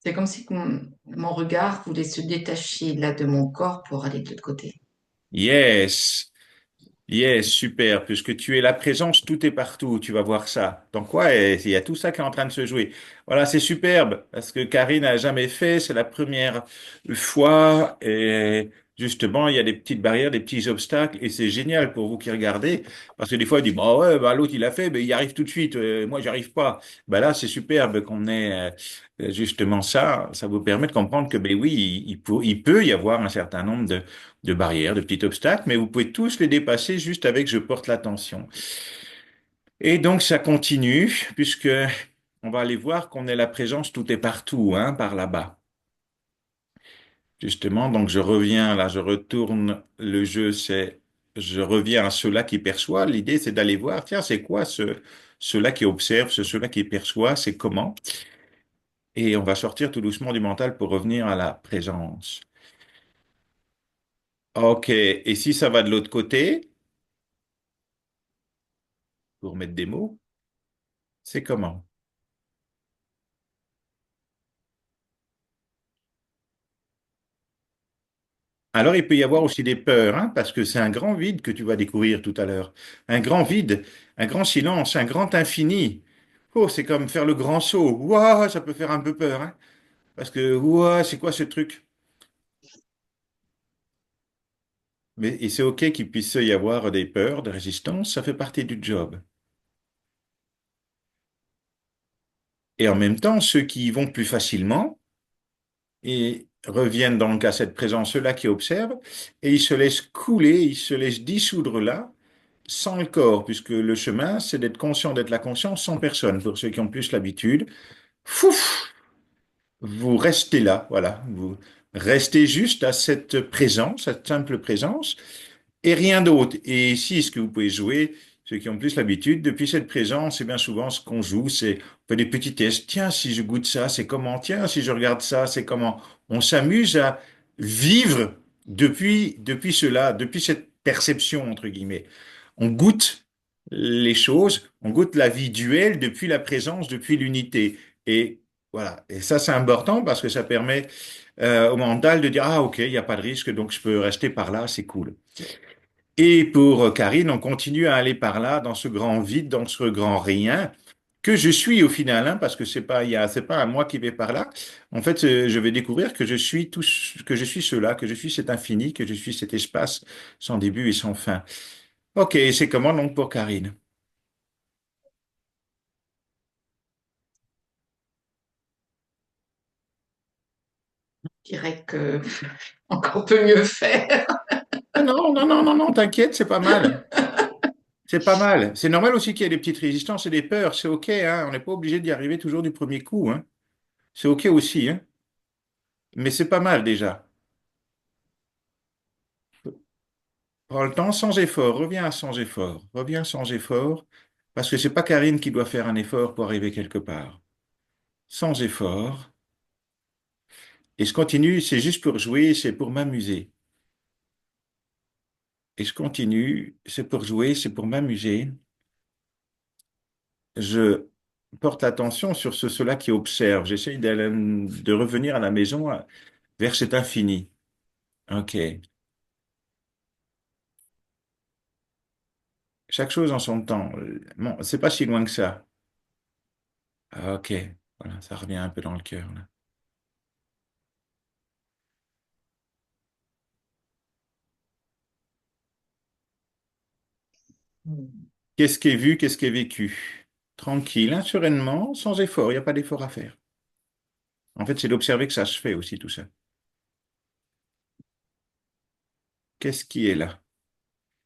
C'est comme si mon regard voulait se détacher là de mon corps pour aller de l'autre côté. Yes! Yes, super, puisque tu es la présence, tout est partout, tu vas voir ça. Donc ouais, il y a tout ça qui est en train de se jouer. Voilà, c'est superbe, parce que Karine n'a jamais fait, c'est la première fois, et justement, il y a des petites barrières, des petits obstacles, et c'est génial pour vous qui regardez, parce que des fois, il dit, bah ouais, bah l'autre il a fait, mais il arrive tout de suite, moi j'y arrive pas. Bah là, c'est superbe qu'on ait justement ça, ça vous permet de comprendre que, ben oui, il peut y avoir un certain nombre de barrières, de petits obstacles, mais vous pouvez tous les dépasser juste avec je porte l'attention. Et donc ça continue, puisque on va aller voir qu'on est la présence, tout est partout, hein, par là-bas. Justement, donc je reviens là, je retourne le jeu, c'est je reviens à ceux-là qui perçoit. L'idée, c'est d'aller voir, tiens, c'est quoi ceux-là qui observent, ceux-là qui perçoit, c'est comment? Et on va sortir tout doucement du mental pour revenir à la présence. Ok, et si ça va de l'autre côté, pour mettre des mots, c'est comment? Alors, il peut y avoir aussi des peurs, hein, parce que c'est un grand vide que tu vas découvrir tout à l'heure. Un grand vide, un grand silence, un grand infini. Oh, c'est comme faire le grand saut. Ouah, ça peut faire un peu peur, hein, parce que, ouah, c'est quoi ce truc? Mais, et c'est OK qu'il puisse y avoir des peurs, des résistances, ça fait partie du job. Et en même temps, ceux qui y vont plus facilement et reviennent donc à cette présence-là qui observent, et ils se laissent couler, ils se laissent dissoudre là sans le corps, puisque le chemin, c'est d'être conscient d'être la conscience sans personne. Pour ceux qui ont plus l'habitude, fouf, vous restez là, voilà. Vous restez juste à cette présence, cette simple présence, et rien d'autre. Et ici, ce que vous pouvez jouer, ceux qui ont plus l'habitude, depuis cette présence, et bien souvent, ce qu'on joue, c'est on fait des petits tests. Tiens, si je goûte ça, c'est comment? Tiens, si je regarde ça, c'est comment? On s'amuse à vivre depuis cela, depuis cette perception, entre guillemets. On goûte les choses, on goûte la vie duelle depuis la présence, depuis l'unité. Et voilà. Et ça, c'est important parce que ça permet au mental de dire, ah, ok, il n'y a pas de risque, donc je peux rester par là, c'est cool. Et pour Karine, on continue à aller par là, dans ce grand vide, dans ce grand rien, que je suis au final, hein, parce que c'est pas à moi qui vais par là. En fait, je vais découvrir que je suis tout, que je suis cela, que je suis cet infini, que je suis cet espace sans début et sans fin. Ok, c'est comment donc pour Karine? Je dirais que encore peut mieux faire. Ah non, non, non, non, non, t'inquiète, c'est pas mal. C'est pas mal. C'est normal aussi qu'il y ait des petites résistances et des peurs. C'est OK, hein. On n'est pas obligé d'y arriver toujours du premier coup, hein. C'est OK aussi, hein. Mais c'est pas mal déjà. Prends le temps sans effort. Reviens sans effort. Reviens sans effort. Parce que c'est pas Karine qui doit faire un effort pour arriver quelque part. Sans effort. Et je continue, c'est juste pour jouer, c'est pour m'amuser. Et je continue, c'est pour jouer, c'est pour m'amuser. Je porte l'attention sur ceux-là qui observent. J'essaye de revenir à la maison vers cet infini. OK. Chaque chose en son temps. Bon, c'est pas si loin que ça. OK. Voilà, ça revient un peu dans le cœur, là. Qu'est-ce qui est vu, qu'est-ce qui est vécu? Tranquille, hein, sereinement, sans effort, il n'y a pas d'effort à faire. En fait, c'est d'observer que ça se fait aussi, tout ça. Qu'est-ce qui est là?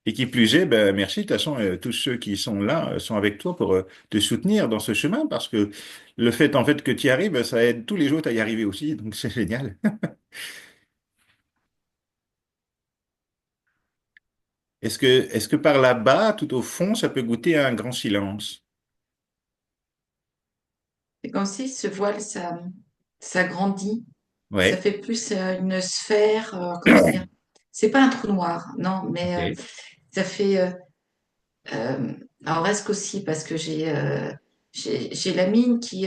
Et qui plus est, ben, merci. De toute façon, tous ceux qui sont là sont avec toi pour te soutenir dans ce chemin parce que le fait, en fait, que tu y arrives, ça aide tous les autres à y arriver aussi. Donc, c'est génial. Est-ce que par là-bas, tout au fond, ça peut goûter à un grand silence? C'est comme si ce voile, ça grandit, ça Ouais. fait plus une sphère, comment dire, c'est pas un trou noir, non, mais Ok. ça fait, euh, alors reste aussi parce que j'ai la mine qui,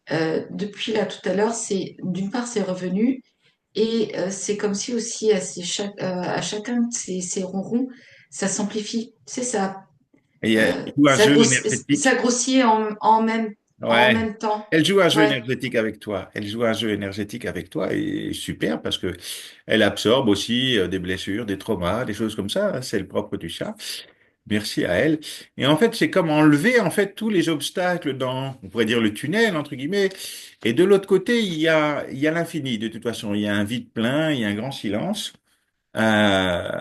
depuis là tout à l'heure, c'est d'une part c'est revenu et c'est comme si aussi à chacun de ces ronrons, ça s'amplifie, c'est ça, Et il joue un jeu ça énergétique. grossit en Ouais. même temps. Elle joue un jeu Ouais. énergétique avec toi. Elle joue un jeu énergétique avec toi et super parce que elle absorbe aussi des blessures, des traumas, des choses comme ça. C'est le propre du chat. Merci à elle. Et en fait, c'est comme enlever en fait tous les obstacles dans, on pourrait dire le tunnel entre guillemets. Et de l'autre côté, il y a l'infini. De toute façon, il y a un vide plein, il y a un grand silence. Euh,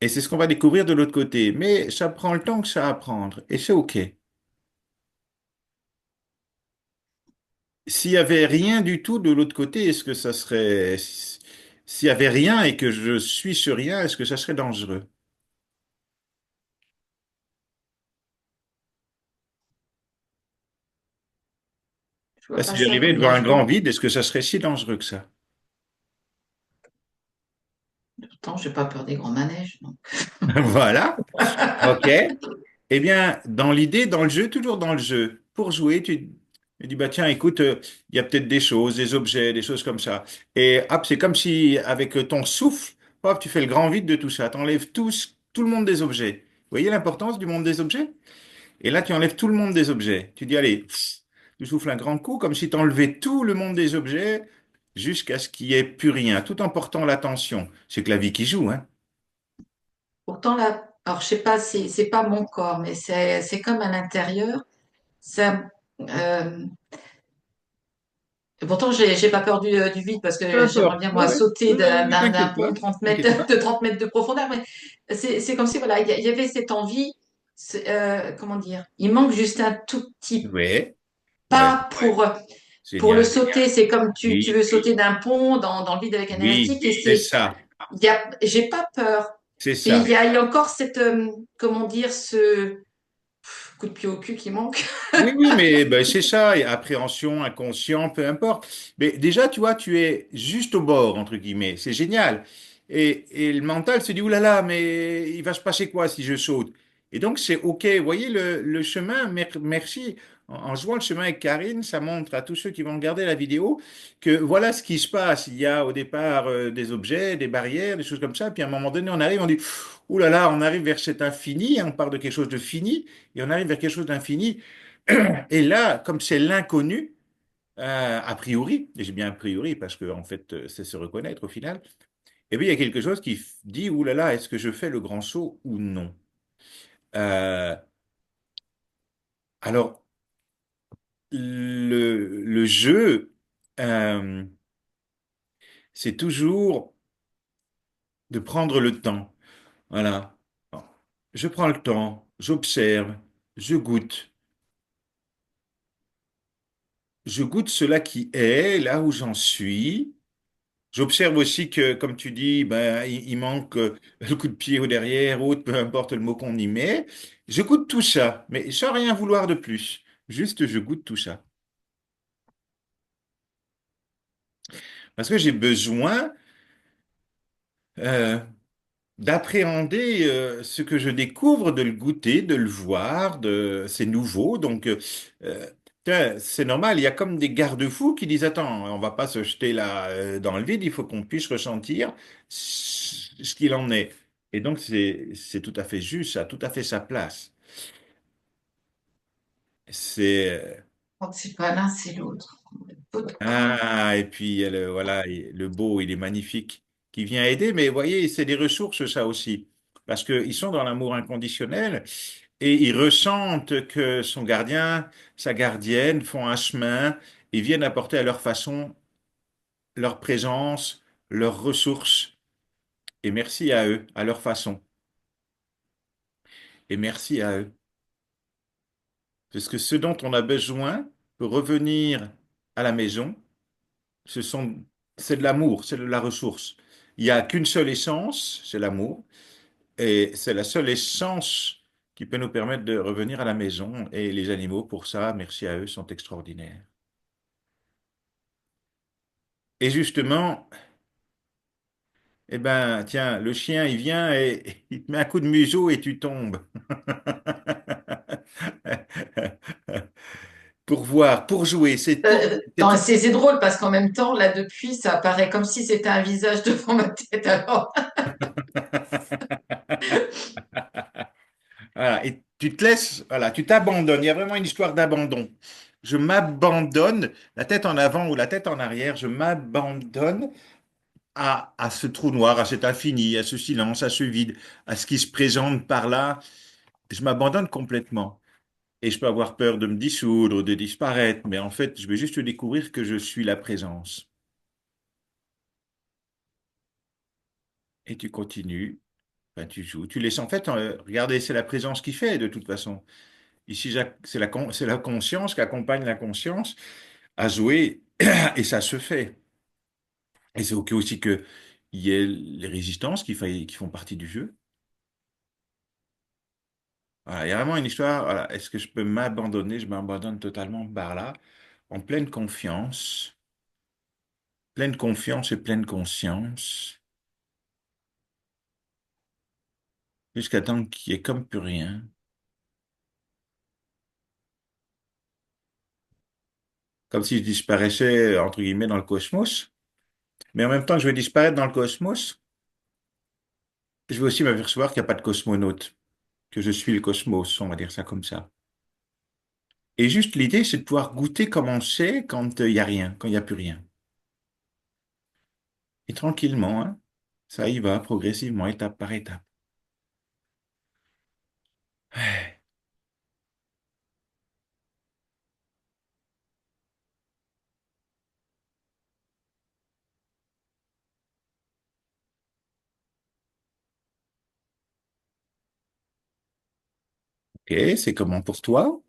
et c'est ce qu'on va découvrir de l'autre côté. Mais ça prend le temps que ça a à prendre. Et c'est OK. S'il y avait rien du tout de l'autre côté, est-ce que ça serait... S'il y avait rien et que je suis sur rien, est-ce que ça serait dangereux? Je vois Là, pas si ça j'arrivais comme devant un grand dangereux. vide, est-ce que ça serait si dangereux que ça? Pourtant, j'ai pas peur des grands manèges, donc. Voilà. OK. Eh bien, dans l'idée, dans le jeu, toujours dans le jeu, pour jouer, tu dis, bah tiens, écoute, il y a peut-être des choses, des objets, des choses comme ça. Et hop, c'est comme si, avec ton souffle, hop, tu fais le grand vide de tout ça. T'enlèves tout le monde des objets. Vous voyez l'importance du monde des objets? Et là, tu enlèves tout le monde des objets. Tu dis, allez, tu souffles un grand coup, comme si tu enlevais tout le monde des objets jusqu'à ce qu'il n'y ait plus rien, tout en portant l'attention. C'est que la vie qui joue, hein. Pourtant, là, alors je sais pas, c'est pas mon corps, mais c'est comme à l'intérieur. Ça, euh, pourtant, j'ai pas peur du vide parce Peu que j'aimerais importe. bien, Ouais, moi, ouais. sauter Ouais, ouais, ne d'un t'inquiète pont pas. de 30 mètres, T'inquiète pas. de 30 mètres de profondeur. Mais c'est comme si, voilà, il y avait cette envie, comment dire, il manque juste un tout petit Ouais, ouais, pas ouais. pour le Génial. sauter. C'est comme tu Oui, veux sauter d'un pont dans le vide avec un oui, élastique et c'est ça. j'ai pas peur. C'est Mais ça. il y a encore cette, comment dire, ce coup de pied au cul qui manque. Oui, oui, mais ben, c'est ça, et appréhension, inconscient, peu importe. Mais déjà, tu vois, tu es juste au bord, entre guillemets. C'est génial. Et le mental se dit, ouh là là, mais il va se passer quoi si je saute? Et donc, c'est OK. Vous voyez, le chemin, merci. En jouant le chemin avec Karine, ça montre à tous ceux qui vont regarder la vidéo que voilà ce qui se passe. Il y a au départ des objets, des barrières, des choses comme ça. Puis à un moment donné, on arrive, on dit, ouh là là, on arrive vers cet infini, on part de quelque chose de fini, et on arrive vers quelque chose d'infini. Et là, comme c'est l'inconnu, a priori, et j'ai bien a priori parce que en fait, c'est se reconnaître au final, et bien il y a quelque chose qui dit, ouh là là, est-ce que je fais le grand saut ou non? Euh, alors, le jeu, euh, c'est toujours de prendre le temps. Voilà. Je prends le temps, j'observe, je goûte. Je goûte cela qui est, là où j'en suis. J'observe aussi que, comme tu dis, ben, il manque le coup de pied au derrière, autre, peu importe le mot qu'on y met. Je goûte tout ça, mais sans rien vouloir de plus. Juste, je goûte tout ça. Parce que j'ai besoin euh, d'appréhender ce que je découvre, de le goûter, de le voir, c'est nouveau. Donc, tiens, c'est normal, il y a comme des garde-fous qui disent, attends, on va pas se jeter là dans le vide, il faut qu'on puisse ressentir ce qu'il en est. Et donc, c'est tout à fait juste, ça a tout à fait sa place. C'est, Quand c'est pas l'un, c'est l'autre. Ah, et puis voilà, le beau, il est magnifique, qui vient aider. Mais vous voyez, c'est des ressources, ça aussi. Parce qu'ils sont dans l'amour inconditionnel et ils ressentent que son gardien, sa gardienne font un chemin et viennent apporter à leur façon leur présence, leurs ressources. Et merci à eux, à leur façon. Et merci à eux. Parce que ce dont on a besoin pour revenir à la maison, ce sont, c'est de l'amour, c'est de la ressource. Il n'y a qu'une seule essence, c'est l'amour. Et c'est la seule essence qui peut nous permettre de revenir à la maison. Et les animaux, pour ça, merci à eux, sont extraordinaires. Et justement, eh ben, tiens, le chien, il vient et il te met un coup de museau et tu tombes. Pour voir, pour jouer, c'est tout. C'est drôle parce qu'en même temps, là, depuis, ça apparaît comme si c'était un visage devant ma tête. Alors, Voilà, et tu te laisses, voilà, tu t'abandonnes. Il y a vraiment une histoire d'abandon. Je m'abandonne, la tête en avant ou la tête en arrière, je m'abandonne à ce trou noir, à cet infini, à ce silence, à ce vide, à ce qui se présente par là. Je m'abandonne complètement. Et je peux avoir peur de me dissoudre, de disparaître, mais en fait, je vais juste découvrir que je suis la présence. Et tu continues, ben, tu joues, tu laisses en fait, regardez, c'est la présence qui fait de toute façon. Ici, c'est la conscience qui accompagne la conscience à jouer et ça se fait. Et c'est OK aussi qu'il y ait les résistances qui font partie du jeu. Voilà, il y a vraiment une histoire. Voilà, est-ce que je peux m'abandonner? Je m'abandonne totalement par là, en pleine confiance et pleine conscience, jusqu'à temps qu'il y ait comme plus rien. Comme si je disparaissais, entre guillemets, dans le cosmos. Mais en même temps que je vais disparaître dans le cosmos, je vais aussi m'apercevoir qu'il n'y a pas de cosmonaute, que je suis le cosmos, on va dire ça comme ça. Et juste l'idée, c'est de pouvoir goûter comment c'est quand il n'y a rien, quand il n'y a plus rien. Et tranquillement, hein, ça y va progressivement, étape par étape. Ok, c'est comment pour toi?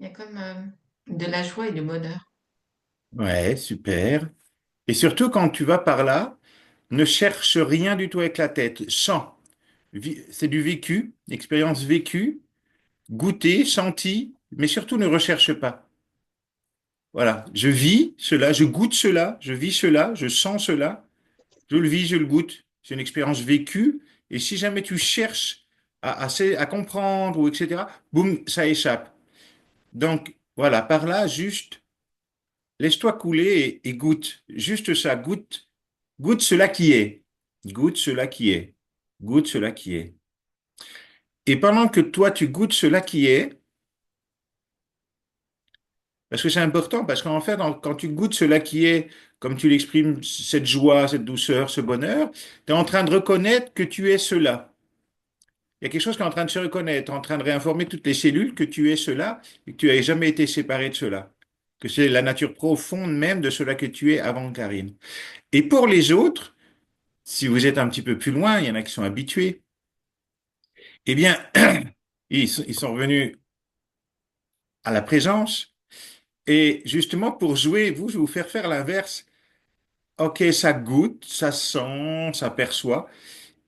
il y a comme de la joie et du bonheur. Ouais, super. Et surtout, quand tu vas par là, ne cherche rien du tout avec la tête. Sens. C'est du vécu, expérience vécue, goûter, senti, mais surtout ne recherche pas. Voilà. Je vis cela, je goûte cela, je vis cela, je sens cela, je le vis, je le goûte. C'est une expérience vécue. Et si jamais tu cherches à comprendre ou etc., boum, ça échappe. Donc, voilà, par là, juste, laisse-toi couler et goûte. Juste ça, goûte. Goûte cela qui est. Goûte cela qui est. Goûte cela qui est. Et pendant que toi, tu goûtes cela qui est, parce que c'est important, parce qu'en fait, quand tu goûtes cela qui est, comme tu l'exprimes, cette joie, cette douceur, ce bonheur, tu es en train de reconnaître que tu es cela. Il y a quelque chose qui est en train de se reconnaître, en train de réinformer toutes les cellules que tu es cela et que tu n'as jamais été séparé de cela. Que c'est la nature profonde même de cela que tu es avant Karine. Et pour les autres, si vous êtes un petit peu plus loin, il y en a qui sont habitués, eh bien, ils sont revenus à la présence. Et justement, pour jouer, je vais vous faire faire l'inverse. Ok, ça goûte, ça sent, ça perçoit.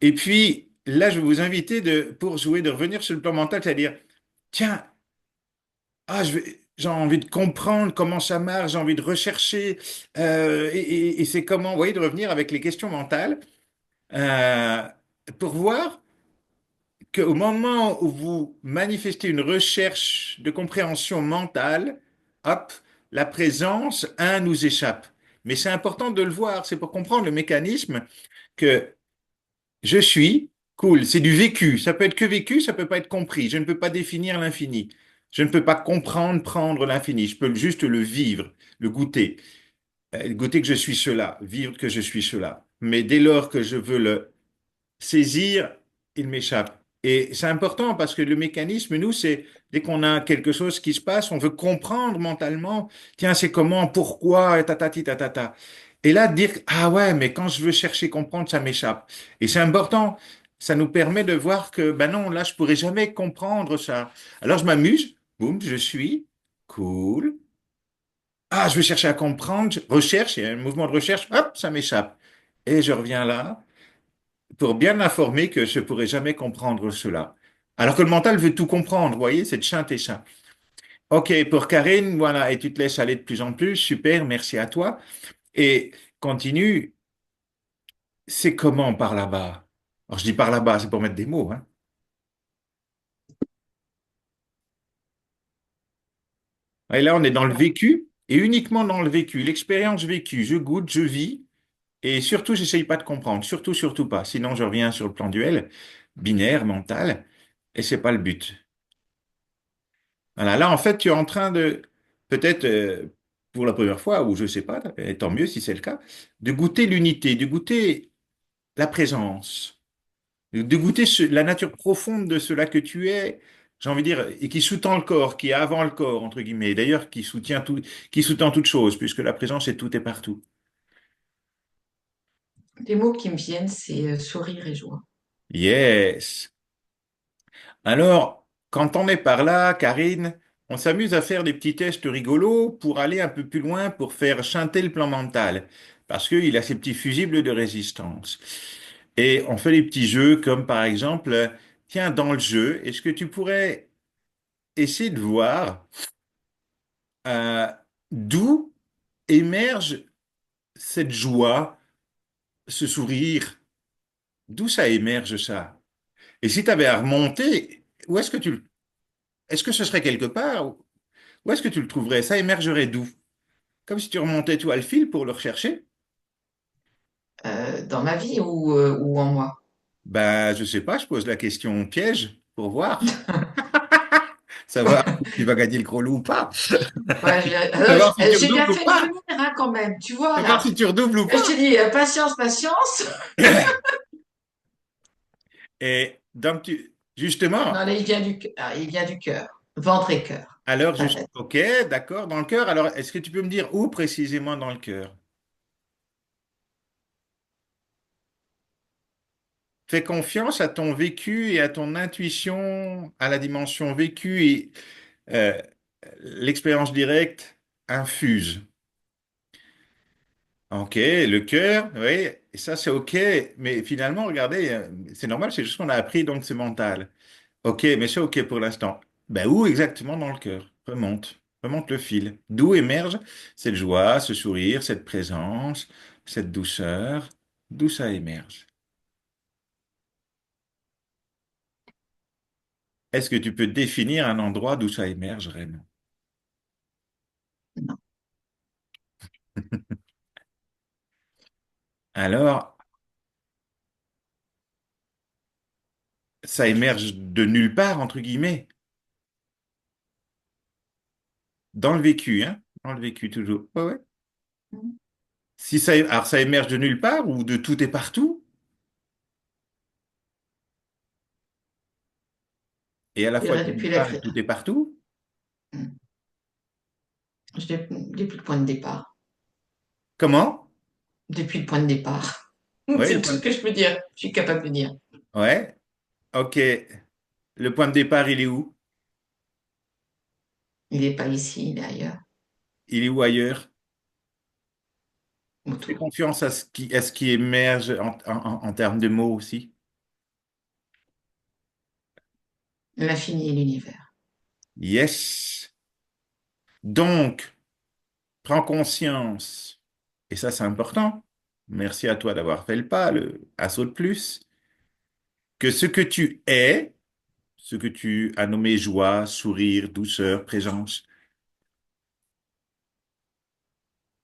Et puis, là, je vais vous inviter pour jouer, de revenir sur le plan mental, c'est-à-dire, tiens, j'ai envie de comprendre comment ça marche, j'ai envie de rechercher, et c'est comment, vous voyez, de revenir avec les questions mentales, euh, pour voir qu'au moment où vous manifestez une recherche de compréhension mentale, hop, la présence, nous échappe. Mais c'est important de le voir, c'est pour comprendre le mécanisme que je suis, cool, c'est du vécu. Ça peut être que vécu, ça peut pas être compris. Je ne peux pas définir l'infini. Je ne peux pas comprendre, prendre l'infini. Je peux juste le vivre, le goûter. Goûter que je suis cela, vivre que je suis cela. Mais dès lors que je veux le saisir, il m'échappe. Et c'est important parce que le mécanisme, nous, c'est dès qu'on a quelque chose qui se passe, on veut comprendre mentalement, tiens, c'est comment, pourquoi, tatati, tatata. Et là, dire, ah ouais, mais quand je veux chercher comprendre, ça m'échappe. Et c'est important. Ça nous permet de voir que, ben non, là, je pourrais jamais comprendre ça. Alors, je m'amuse, boum, je suis, cool. Ah, je veux chercher à comprendre, je recherche, il y a un mouvement de recherche, hop, ça m'échappe. Et je reviens là pour bien m'informer que je pourrais jamais comprendre cela. Alors que le mental veut tout comprendre, vous voyez, c'est de chien et chat. Ok, pour Karine, voilà, et tu te laisses aller de plus en plus, super, merci à toi. Et continue, c'est comment par là-bas? Alors je dis par là-bas, c'est pour mettre des mots, hein. Et là, on est dans le vécu, et uniquement dans le vécu, l'expérience vécue, je goûte, je vis, et surtout, j'essaye pas de comprendre, surtout, surtout pas. Sinon, je reviens sur le plan duel, binaire, mental, et c'est pas le but. Voilà, là, en fait, tu es en train de, peut-être pour la première fois, ou je sais pas, et tant mieux si c'est le cas, de goûter l'unité, de goûter la présence, de goûter la nature profonde de cela que tu es, j'ai envie de dire, et qui sous-tend le corps, qui est avant le corps, entre guillemets, d'ailleurs, qui soutient tout, qui sous-tend toute chose, puisque la présence est tout et partout. Les mots qui me viennent, c'est sourire et joie. Yes. Alors, quand on est par là, Karine, on s'amuse à faire des petits tests rigolos pour aller un peu plus loin, pour faire chanter le plan mental, parce qu'il a ses petits fusibles de résistance. Et on fait des petits jeux comme par exemple, tiens, dans le jeu, est-ce que tu pourrais essayer de voir euh, d'où émerge cette joie, ce sourire, d'où ça émerge ça? Et si tu avais à remonter, où est-ce que est-ce que ce serait quelque part? Où est-ce que tu le trouverais? Ça émergerait d'où? Comme si tu remontais tout à le fil pour le rechercher? Dans ma vie ou en moi. Ben, je sais pas, je pose la question piège pour voir. Savoir si tu vas gagner le gros lot ou pas. Ouais, Savoir si tu j'ai bien redoubles ou fait de pas. venir hein, quand même, tu vois Savoir là. si tu redoubles ou Je pas. t'ai dit, patience, patience. Et donc, justement, Non, là, il vient du cœur. Ventre et cœur, alors, pas tête. ok, d'accord, dans le cœur. Alors, est-ce que tu peux me dire où précisément dans le cœur? Fais confiance à ton vécu et à ton intuition, à la dimension vécue et euh, l'expérience directe infuse. Ok, le cœur, oui, et ça c'est ok, mais finalement, regardez, c'est normal, c'est juste qu'on a appris, donc c'est mental. Ok, mais c'est ok pour l'instant. Ben où exactement dans le cœur? Remonte le fil. D'où émerge cette joie, ce sourire, cette présence, cette douceur? D'où ça émerge? Est-ce que tu peux définir un endroit d'où ça émerge vraiment? Non. Alors, ça émerge de nulle part, entre guillemets, dans le vécu, hein? Dans le vécu toujours. Ouais, ouais. Si ça, alors ça émerge de nulle part ou de tout et partout, et à la Je fois dirais de nulle depuis part et tout est partout. depuis le point de départ. Comment? Depuis le point de départ. Oui, C'est tout ce que je peux dire. Je suis capable de dire. ouais, ok. Le point de départ, il est où? Il n'est pas ici, il est ailleurs, Il est où ailleurs? Fais autour. confiance à ce qui émerge en termes de mots aussi. L'infini et l'univers. Yes. Donc, prends conscience, et ça c'est important. Merci à toi d'avoir fait le pas, un saut de plus, que ce que tu es ce que tu as nommé joie, sourire, douceur, présence,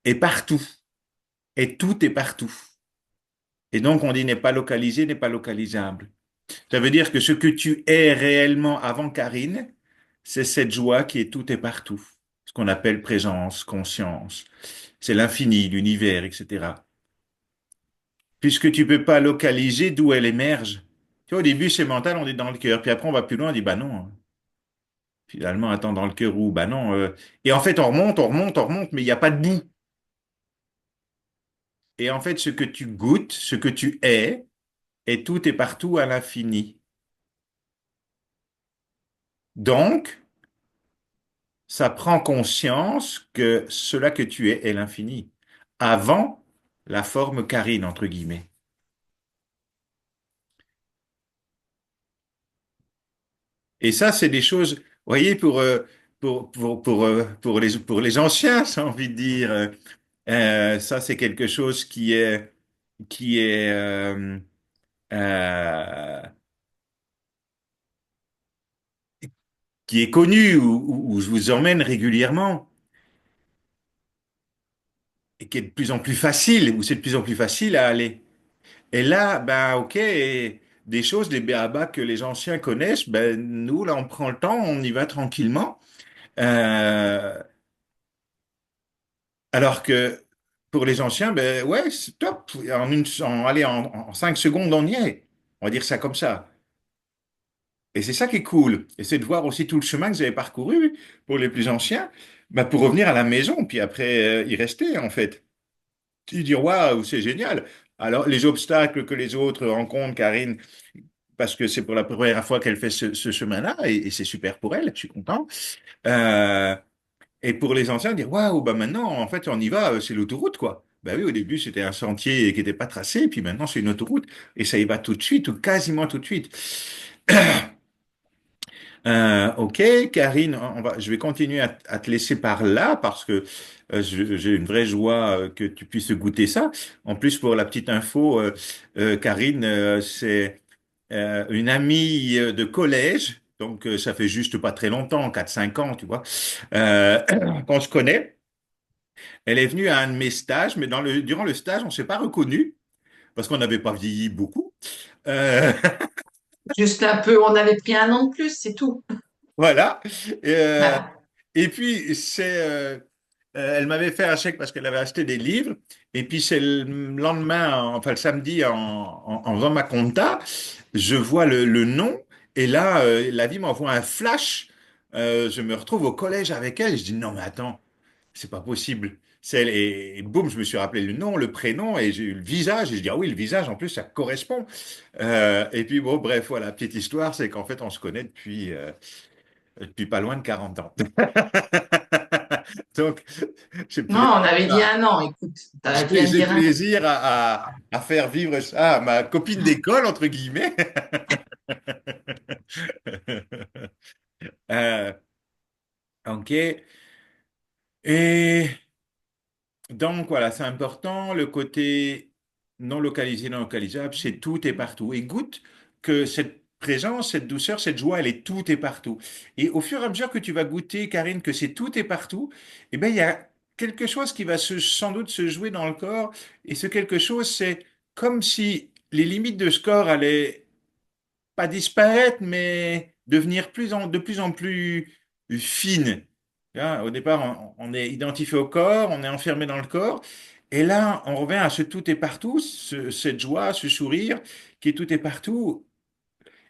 est partout. Et tout est partout. Et donc, on dit n'est pas localisé, n'est pas localisable. Ça veut dire que ce que tu es réellement avant Karine, c'est cette joie qui est tout et partout. Ce qu'on appelle présence, conscience. C'est l'infini, l'univers, etc. Puisque tu peux pas localiser d'où elle émerge. Tu vois, au début, c'est mental, on est dans le cœur. Puis après, on va plus loin, on dit, bah non. Finalement, attends, dans le cœur où? Bah non. Et en fait, on remonte, on remonte, on remonte, mais il n'y a pas de bout. Et en fait, ce que tu goûtes, ce que tu es, est tout et partout à l'infini. Donc, ça prend conscience que cela que tu es est l'infini, avant la forme carine, entre guillemets. Et ça, c'est des choses, vous voyez, pour les anciens, j'ai envie de dire, ça, c'est quelque chose qui est, euh, qui est connu, où je vous emmène régulièrement, et qui est de plus en plus facile, où c'est de plus en plus facile à aller. Et là, ben ok, et des choses, des béabas que les anciens connaissent, ben nous, là, on prend le temps, on y va tranquillement. Euh, alors que pour les anciens, ben ouais, c'est top. Allez, en 5 secondes, on y est. On va dire ça comme ça. Et c'est ça qui est cool. Et c'est de voir aussi tout le chemin que vous avez parcouru pour les plus anciens, ben, pour revenir à la maison, puis après y rester, en fait. Tu dis, waouh, c'est génial. Alors, les obstacles que les autres rencontrent, Karine, parce que c'est pour la première fois qu'elle fait ce chemin-là, et c'est super pour elle, je suis content. Euh, et pour les anciens, dire, waouh, bah maintenant, en fait, on y va, c'est l'autoroute, quoi. Ben oui, au début, c'était un sentier qui n'était pas tracé, puis maintenant, c'est une autoroute, et ça y va tout de suite, ou quasiment tout de suite. Ok, Karine, je vais continuer à te laisser par là parce que j'ai une vraie joie que tu puisses goûter ça. En plus, pour la petite info, Karine, c'est une amie de collège, donc ça fait juste pas très longtemps, 4 5 ans, tu vois, qu'on se connaît. Elle est venue à un de mes stages, mais durant le stage, on s'est pas reconnus parce qu'on n'avait pas vieilli beaucoup. Euh, Juste un peu, on avait pris un an de plus, c'est tout. voilà. Euh, Voilà. et puis, elle m'avait fait un chèque parce qu'elle avait acheté des livres. Et puis, c'est le lendemain, enfin le samedi, en faisant ma compta, je vois le nom. Et là, la vie m'envoie un flash. Je me retrouve au collège avec elle. Je dis, non, mais attends, c'est pas possible. C'est elle. Et boum, je me suis rappelé le nom, le prénom, et j'ai eu le visage. Et je dis, ah oui, le visage, en plus, ça correspond. Et puis, bon, bref, voilà, petite histoire, c'est qu'en fait, on se connaît depuis pas loin de 40 ans. Donc, j'ai Non, plaisir on avait dit à, un an, écoute, t'as bien de j'ai dire un an. plaisir à faire vivre ça à ma copine d'école, entre guillemets. Euh, ok. Et donc, voilà, c'est important. Le côté non localisé, non localisable, c'est tout et partout. Et goûte que cette présence, cette douceur, cette joie, elle est tout et partout. Et au fur et à mesure que tu vas goûter, Karine, que c'est tout et partout, eh ben, il y a quelque chose qui va sans doute se jouer dans le corps. Et ce quelque chose, c'est comme si les limites de ce corps allaient pas disparaître, mais devenir de plus en plus fine. Hein, au départ, on est identifié au corps, on est enfermé dans le corps, et là, on revient à ce tout et partout, cette joie, ce sourire qui est tout et partout.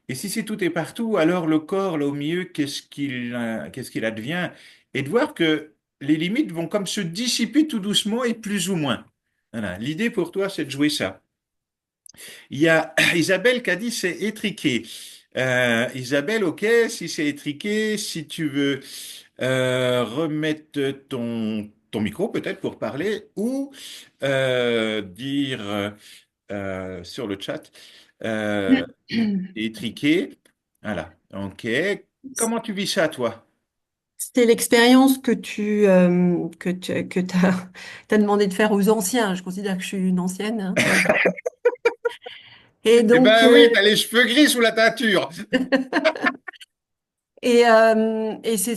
Et si c'est tout et partout, alors le corps, là au milieu, qu'est-ce qu'il advient? Et de voir que les limites vont comme se dissiper tout doucement et plus ou moins. Voilà. L'idée pour toi, c'est de jouer ça. Il y a Isabelle qui a dit c'est étriqué. Isabelle, ok, si c'est étriqué, si tu veux remettre ton micro peut-être pour parler ou dire sur le chat étriqué. Voilà, ok. Comment tu vis ça, toi? C'était l'expérience que t'as demandé de faire aux anciens. Je considère que je suis une ancienne, hein, voilà. Et Eh donc, ben oui, t'as les cheveux gris sous la teinture. Et c'est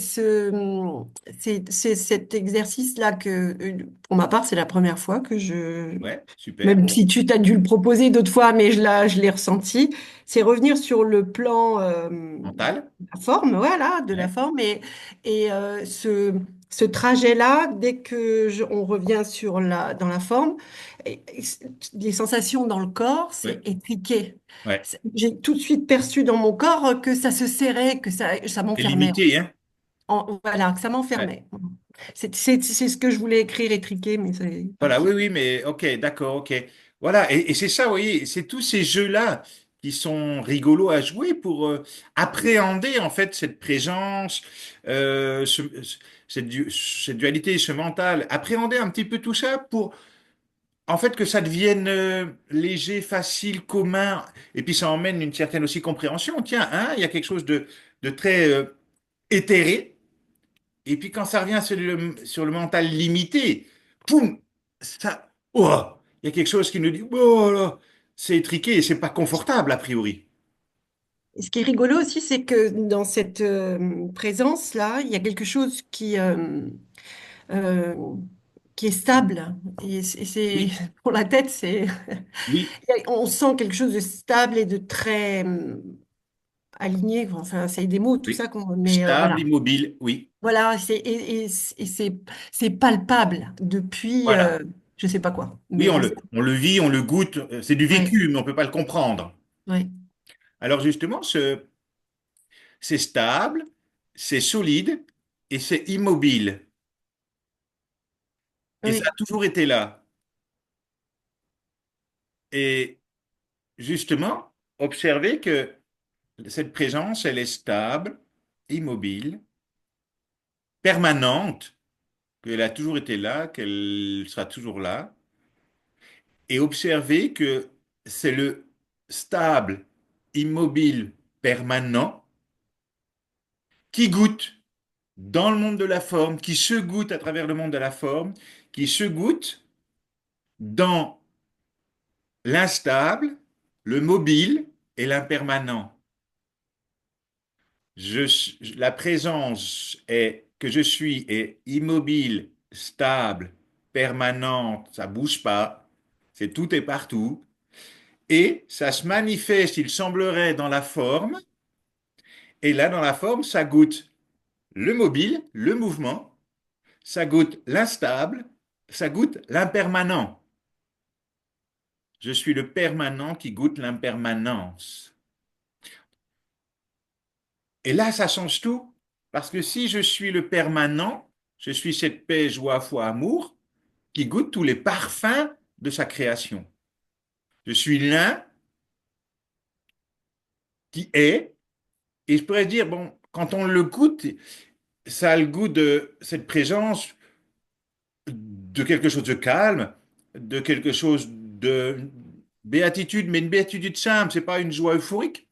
cet exercice-là que, pour ma part, c'est la première fois que Ouais, super. même si tu t'as dû le proposer d'autres fois, mais je l'ai ressenti, c'est revenir sur le plan Mental. la forme, voilà, de la Ouais, forme, et ce trajet-là, dès que on revient sur dans la forme, les sensations dans le corps, c'est ouais, étriqué. ouais. J'ai tout de suite perçu dans mon corps que ça se serrait, que ça C'est m'enfermait. limité, hein? Voilà, que ça Ouais. m'enfermait. C'est ce que je voulais écrire, étriqué, mais c'est Voilà, oui, parti. oui, mais ok, d'accord, ok. Voilà, et c'est ça, vous voyez, c'est tous ces jeux-là qui sont rigolos à jouer pour appréhender en fait cette présence, cette dualité, ce mental, appréhender un petit peu tout ça pour en fait que ça devienne léger, facile, commun, et puis ça emmène une certaine aussi compréhension. Tiens, hein, il y a quelque chose de très éthéré. Et puis quand ça revient sur le mental limité, poum, ça, oh, il y a quelque chose qui nous dit, oh là, c'est étriqué et c'est pas confortable a priori. Et ce qui est rigolo aussi, c'est que dans cette présence-là, il y a quelque chose euh, qui est stable. Et Oui, pour la tête, oui, on sent quelque chose de stable et de très aligné. Enfin, c'est des mots, tout oui. ça, mais Stable, voilà. immobile, oui. Voilà, c'est palpable depuis Voilà. je sais pas quoi. Oui, Mais on le vit, on le goûte, c'est du ouais, vécu, mais on peut pas le comprendre. ouais, Alors justement, c'est stable, c'est solide et c'est immobile. Et ça a oui, toujours été là. Et justement, observez que cette présence, elle est stable, immobile, permanente, qu'elle a toujours été là, qu'elle sera toujours là, et observez que c'est le stable, immobile, permanent qui goûte dans le monde de la forme, qui se goûte à travers le monde de la forme, qui se goûte dans l'instable, le mobile et l'impermanent. La présence est que je suis est immobile, stable, permanente, ça bouge pas, c'est tout et partout, et ça se manifeste, il semblerait, dans la forme, et là, dans la forme, ça goûte le mobile, le mouvement, ça goûte l'instable, ça goûte l'impermanent. Je suis le permanent qui goûte l'impermanence. Et là, ça change tout. Parce que si je suis le permanent, je suis cette paix, joie, foi, amour qui goûte tous les parfums de sa création. Je suis l'un qui est, et je pourrais dire, bon, quand on le goûte, ça a le goût de cette présence de quelque chose de calme, de quelque chose de béatitude, mais une béatitude simple, c'est pas une joie euphorique.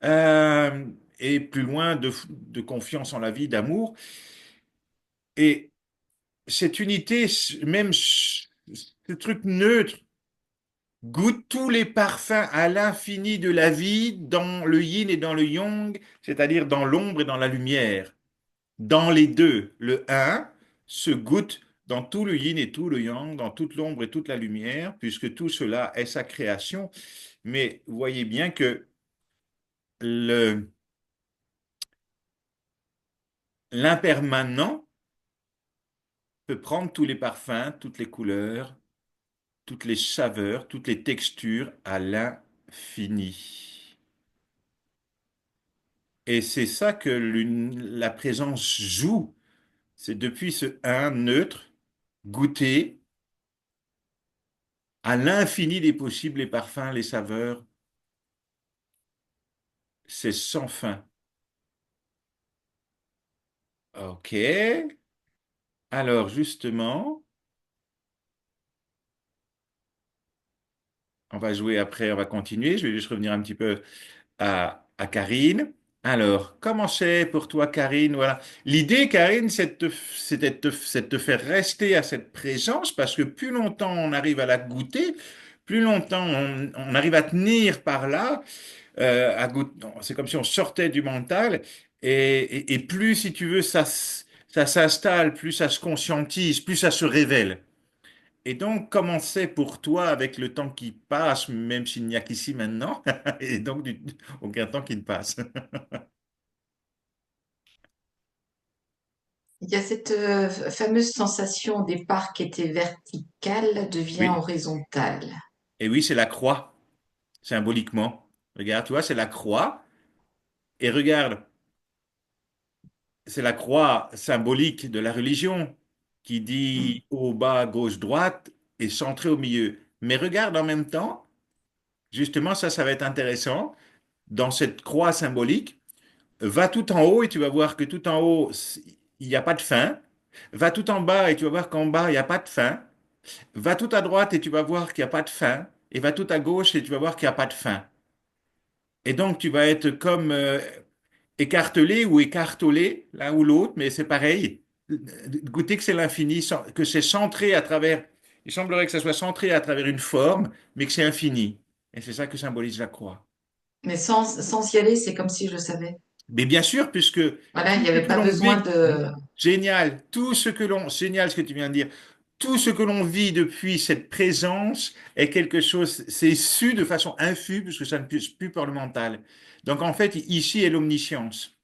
Euh, et plus loin de confiance en la vie, d'amour. Et cette unité, même ce truc neutre, goûte tous les parfums à l'infini de la vie dans le yin et dans le yang, c'est-à-dire dans l'ombre et dans la lumière. Dans les deux, le un se goûte dans tout le yin et tout le yang, dans toute l'ombre et toute la lumière, puisque tout cela est sa création. Mais vous voyez bien que le, l'impermanent peut prendre tous les parfums, toutes les couleurs, toutes les saveurs, toutes les textures à l'infini. Et c'est ça que la présence joue. C'est depuis ce un neutre, goûter à l'infini des possibles, les parfums, les saveurs. C'est sans fin. OK. Alors justement, on va jouer après, on va continuer. Je vais juste revenir un petit peu à Karine. Alors, comment c'est pour toi, Karine? Voilà. L'idée, Karine, c'est de te faire rester à cette présence parce que plus longtemps on arrive à la goûter, plus longtemps on arrive à tenir par là, c'est comme si on sortait du mental Et plus, si tu veux, ça s'installe, plus ça se conscientise, plus ça se révèle. Et donc, comment c'est pour toi avec le temps qui passe, même s'il n'y a qu'ici maintenant, et donc aucun temps qui ne passe? Il y a cette fameuse sensation au départ qui était verticale devient Oui. horizontale. Et oui, c'est la croix, symboliquement. Regarde, tu vois, c'est la croix. Et regarde, c'est la croix symbolique de la religion qui Mm. dit haut, bas, gauche, droite et centré au milieu. Mais regarde en même temps, justement, ça va être intéressant, dans cette croix symbolique, va tout en haut et tu vas voir que tout en haut, il n'y a pas de fin. Va tout en bas et tu vas voir qu'en bas, il n'y a pas de fin. Va tout à droite et tu vas voir qu'il n'y a pas de fin. Et va tout à gauche et tu vas voir qu'il n'y a pas de fin. Et donc, tu vas être comme écartelé ou écartolé, l'un ou l'autre, mais c'est pareil. Goûter que c'est l'infini, que c'est centré à travers, il semblerait que ça soit centré à travers une forme, mais que c'est infini. Et c'est ça que symbolise la croix. Mais sans y aller, c'est comme si je savais. Mais bien sûr, puisque Voilà, il tout n'y ce avait que pas l'on besoin vit, de... génial, génial ce que tu viens de dire, tout ce que l'on vit depuis cette présence est quelque chose, c'est su de façon infuse, puisque ça ne peut plus par le mental. Donc en fait, ici est l'omniscience.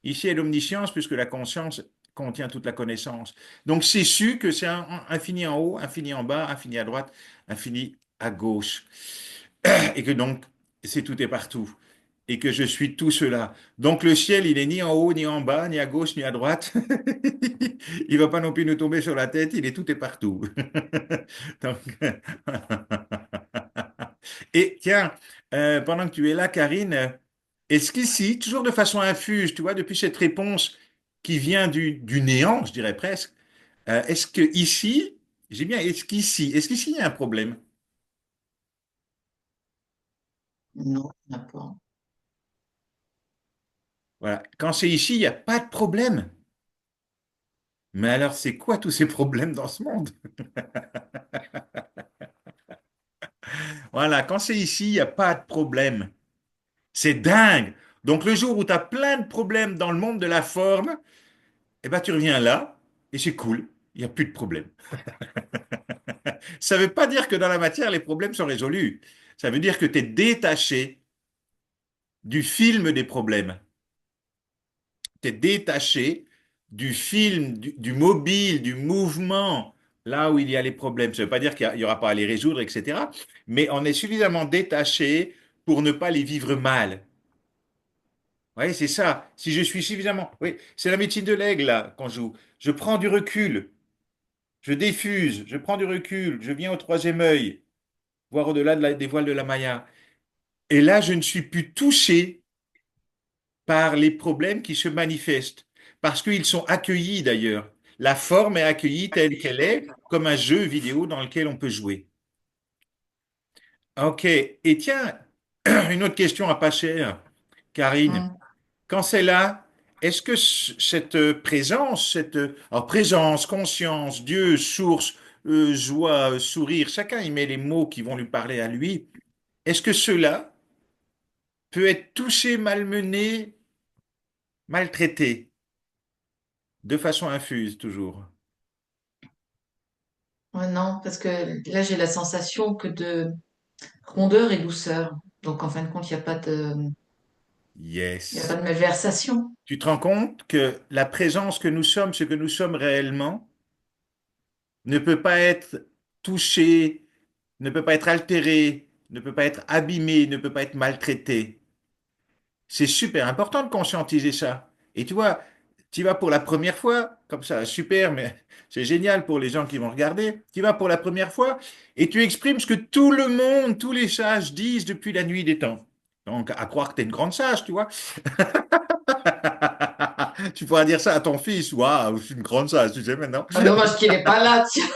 Ici est l'omniscience, puisque la conscience contient toute la connaissance. Donc c'est su que c'est infini en haut, infini en bas, infini à droite, infini à gauche. Et que donc, c'est tout et partout. Et que je suis tout cela. Donc le ciel, il est ni en haut, ni en bas, ni à gauche, ni à droite. Il va pas non plus nous tomber sur la tête, il est tout et partout. Donc, et tiens, pendant que tu es là, Karine, est-ce qu'ici, toujours de façon infuse, tu vois, depuis cette réponse qui vient du néant, je dirais presque, est-ce que ici, j'ai bien, est-ce qu'ici il y a un problème? Non, d'accord. Voilà. Quand c'est ici, il n'y a pas de problème. Mais alors, c'est quoi tous ces problèmes dans ce monde? Voilà, quand c'est ici, il n'y a pas de problème. C'est dingue. Donc, le jour où tu as plein de problèmes dans le monde de la forme, eh ben, tu reviens là et c'est cool. Il n'y a plus de problème. Ça ne veut pas dire que dans la matière, les problèmes sont résolus. Ça veut dire que tu es détaché du film des problèmes. Tu es détaché du film, du mobile, du mouvement, là où il y a les problèmes. Ça ne veut pas dire qu'il n'y aura pas à les résoudre, etc. Mais on est suffisamment détaché pour ne pas les vivre mal. Oui, c'est ça. Si je suis suffisamment... Oui, c'est la médecine de l'aigle, là, qu'on joue. Je prends du recul, je diffuse, je prends du recul, je viens au troisième œil, voir au-delà des voiles de la Maya. Et là, je ne suis plus touché par les problèmes qui se manifestent, parce qu'ils sont accueillis d'ailleurs. La forme est accueillie telle qu'elle est, comme un jeu vidéo dans lequel on peut jouer. Ok, et tiens, une autre question à pas cher, Karine. Mm. Quand c'est là, est-ce que cette présence, alors présence, conscience, Dieu, source, joie, sourire, chacun y met les mots qui vont lui parler à lui, est-ce que cela peut être touché, malmené, maltraité, de façon infuse toujours? Ouais, non, parce que là, j'ai la sensation que de rondeur et douceur. Donc, en fin de compte, il y a pas Yes. de malversation. Tu te rends compte que la présence que nous sommes, ce que nous sommes réellement, ne peut pas être touché, ne peut pas être altéré, ne peut pas être abîmé, ne peut pas être maltraité. C'est super important de conscientiser ça. Et tu vois, tu vas pour la première fois, comme ça, super, mais c'est génial pour les gens qui vont regarder. Tu vas pour la première fois et tu exprimes ce que tout le monde, tous les sages disent depuis la nuit des temps. Donc, à croire que tu es une grande sage, tu vois. Tu pourras dire ça à ton fils. Waouh, je suis une grande sage, tu sais maintenant. Ah, dommage qu'il n'est pas là. Tiens.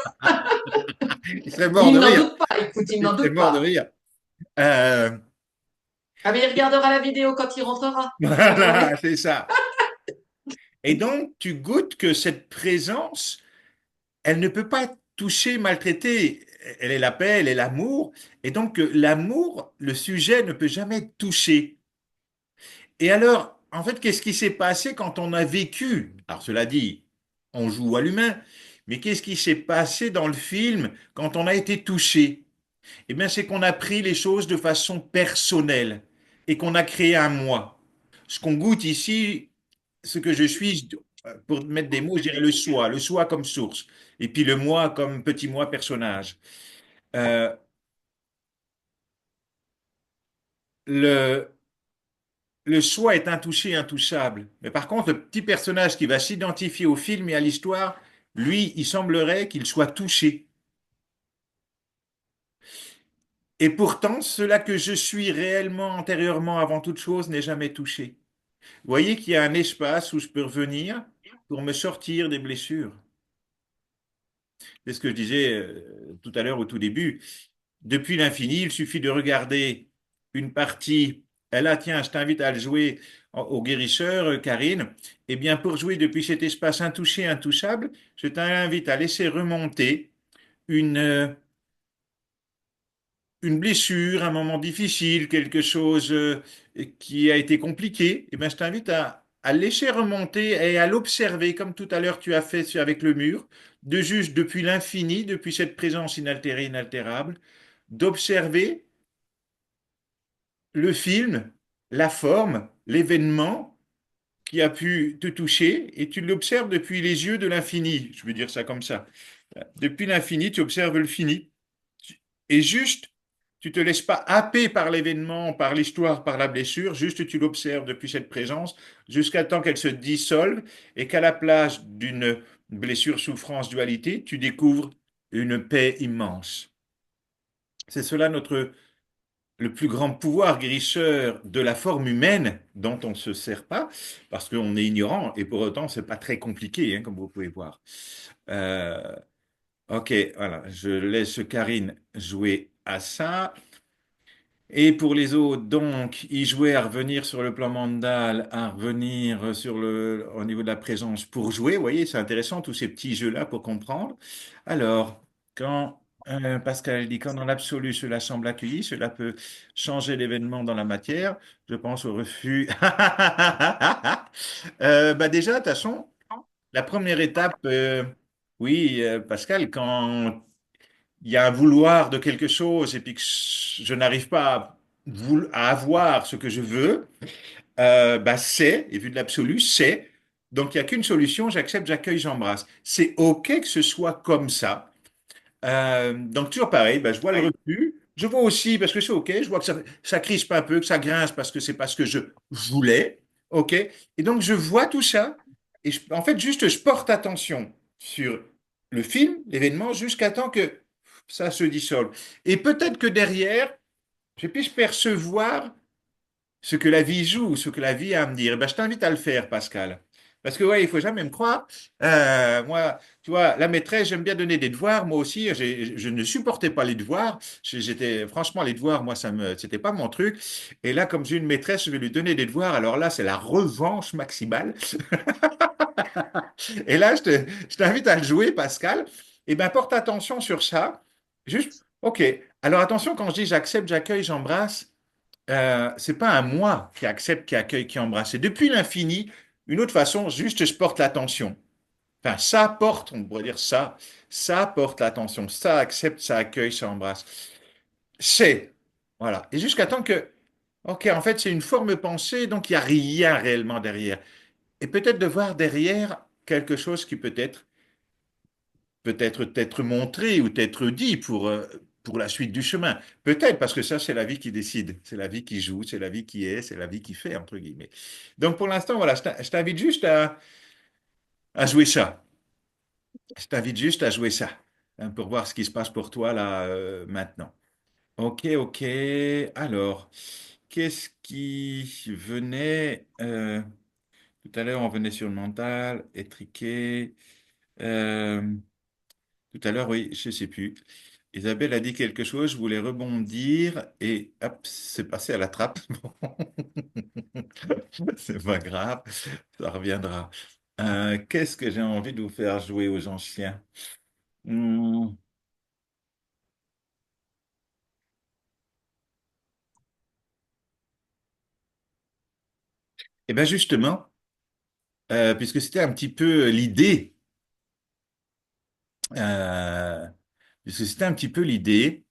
Il serait mort de Il n'en rire. doute pas. Écoute, il Il n'en serait doute mort de pas. rire. Euh, Ah, mais il regardera la vidéo quand il rentrera. Bonne journée. voilà, c'est ça. Et donc, tu goûtes que cette présence, elle ne peut pas être touchée, maltraitée. Elle est la paix, elle est l'amour. Et donc, l'amour, le sujet ne peut jamais être touché. Et alors, en fait, qu'est-ce qui s'est passé quand on a vécu? Alors, cela dit, on joue à l'humain, mais qu'est-ce qui s'est passé dans le film quand on a été touché? Eh bien, c'est qu'on a pris les choses de façon personnelle et qu'on a créé un moi. Ce qu'on goûte ici, ce que je suis, pour mettre des mots, je dirais le soi comme source, et puis le moi comme petit moi personnage. Euh, le, le soi est intouché, intouchable. Mais par contre, le petit personnage qui va s'identifier au film et à l'histoire, lui, il semblerait qu'il soit touché. Et pourtant, cela que je suis réellement antérieurement avant toute chose n'est jamais touché. Vous voyez qu'il y a un espace où je peux revenir pour me sortir des blessures. C'est ce que je disais tout à l'heure au tout début. Depuis l'infini, il suffit de regarder une partie. Et là, tiens, je t'invite à le jouer au guérisseur, Karine. Eh bien, pour jouer depuis cet espace intouché, intouchable, je t'invite à laisser remonter une, euh, une blessure, un moment difficile, quelque chose qui a été compliqué. Eh bien, je t'invite à laisser remonter et à l'observer, comme tout à l'heure tu as fait avec le mur, de juste depuis l'infini, depuis cette présence inaltérée, inaltérable, d'observer le film, la forme, l'événement qui a pu te toucher, et tu l'observes depuis les yeux de l'infini. Je veux dire ça comme ça. Depuis l'infini, tu observes le fini. Et juste, tu te laisses pas happer par l'événement, par l'histoire, par la blessure, juste tu l'observes depuis cette présence, jusqu'à temps qu'elle se dissolve, et qu'à la place d'une blessure, souffrance, dualité, tu découvres une paix immense. C'est cela notre le plus grand pouvoir guérisseur de la forme humaine dont on ne se sert pas, parce qu'on est ignorant, et pour autant, c'est pas très compliqué, hein, comme vous pouvez voir. Euh, ok, voilà, je laisse Karine jouer à ça. Et pour les autres, donc, y jouer à revenir sur le plan mental, à revenir au niveau de la présence pour jouer. Vous voyez, c'est intéressant, tous ces petits jeux-là pour comprendre. Alors, quand Pascal dit quand dans l'absolu cela semble accueilli, cela peut changer l'événement dans la matière. Je pense au refus. Bah déjà, de toute façon, la première étape, oui, Pascal, quand il y a un vouloir de quelque chose et puis que je n'arrive pas à avoir ce que je veux, bah c'est, et vu de l'absolu, c'est. Donc il n'y a qu'une solution, j'accepte, j'accueille, j'embrasse. C'est OK que ce soit comme ça. Donc toujours pareil, bah, je vois le refus. Je vois aussi, parce que c'est OK, je vois que ça crispe un peu, que ça grince parce que c'est pas ce que je voulais. OK. Et donc je vois tout ça. Et en fait, juste je porte attention sur le film, l'événement, jusqu'à temps que ça se dissolve. Et peut-être que derrière, je puisse percevoir ce que la vie joue, ce que la vie a à me dire. Eh ben, je t'invite à le faire, Pascal. Parce que, ouais, il faut jamais me croire. Moi, tu vois, la maîtresse, j'aime bien donner des devoirs. Moi aussi, je ne supportais pas les devoirs. Franchement, les devoirs, moi, c'était pas mon truc. Et là, comme j'ai une maîtresse, je vais lui donner des devoirs. Alors là, c'est la revanche maximale. Et là, je t'invite à le jouer, Pascal. Et ben, porte attention sur ça. Juste, OK. Alors attention, quand je dis j'accepte, j'accueille, j'embrasse, c'est pas un moi qui accepte, qui accueille, qui embrasse. C'est depuis l'infini, une autre façon, juste je porte l'attention. Enfin, ça porte, on pourrait dire ça porte l'attention, ça accepte, ça accueille, ça embrasse. C'est, voilà. Et jusqu'à temps que, ok, en fait, c'est une forme pensée, donc il n'y a rien réellement derrière. Et peut-être de voir derrière quelque chose qui peut-être t'être montré ou t'être dit pour la suite du chemin. Peut-être, parce que ça, c'est la vie qui décide, c'est la vie qui joue, c'est la vie qui est, c'est la vie qui fait, entre guillemets. Donc pour l'instant, voilà, je t'invite juste à jouer ça. Je t'invite juste à jouer ça, hein, pour voir ce qui se passe pour toi là maintenant. Ok, ok. Alors, qu'est-ce qui venait tout à l'heure, on venait sur le mental, étriqué. Euh, Tout à l'heure, oui, je ne sais plus. Isabelle a dit quelque chose, je voulais rebondir et hop, c'est passé à la trappe. C'est pas grave, ça reviendra. Qu'est-ce que j'ai envie de vous faire jouer aux anciens? Hmm, Et bien justement, puisque c'était un petit peu l'idée, euh, puisque c'était un petit peu l'idée,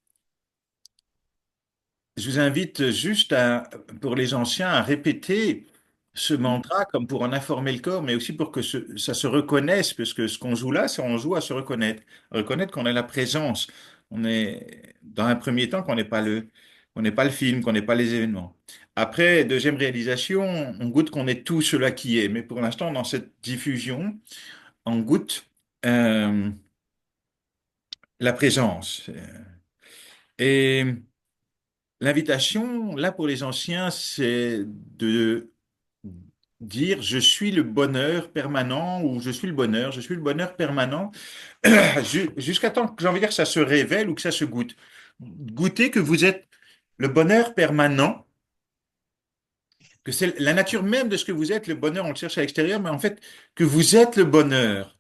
je vous invite juste pour les anciens à répéter ce mantra comme pour en informer le corps, mais aussi pour que ça se reconnaisse, parce que ce qu'on joue là, c'est on joue à se reconnaître, reconnaître qu'on a la présence. On est, dans un premier temps, qu'on n'est pas le film, qu'on n'est pas les événements. Après, deuxième réalisation, on goûte qu'on est tout cela qui est. Mais pour l'instant, dans cette diffusion, on goûte euh, la présence. Et l'invitation, là, pour les anciens, c'est de dire je suis le bonheur permanent ou je suis le bonheur permanent jusqu'à temps que j'ai envie de dire que ça se révèle ou que ça se goûte. Goûtez que vous êtes le bonheur permanent, que c'est la nature même de ce que vous êtes, le bonheur, on le cherche à l'extérieur, mais en fait, que vous êtes le bonheur.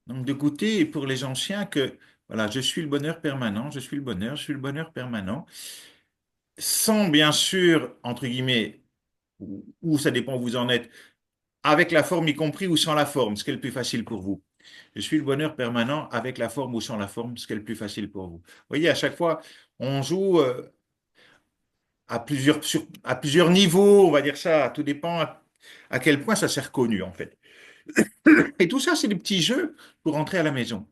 Donc de goûter pour les anciens que voilà, je suis le bonheur permanent, je suis le bonheur, je suis le bonheur permanent, sans bien sûr, entre guillemets, ou ça dépend où vous en êtes, avec la forme y compris ou sans la forme, ce qui est le plus facile pour vous. Je suis le bonheur permanent avec la forme ou sans la forme, ce qui est le plus facile pour vous. Vous voyez, à chaque fois, on joue à plusieurs niveaux, on va dire ça, tout dépend à quel point ça s'est reconnu en fait. Et tout ça, c'est des petits jeux pour rentrer à la maison.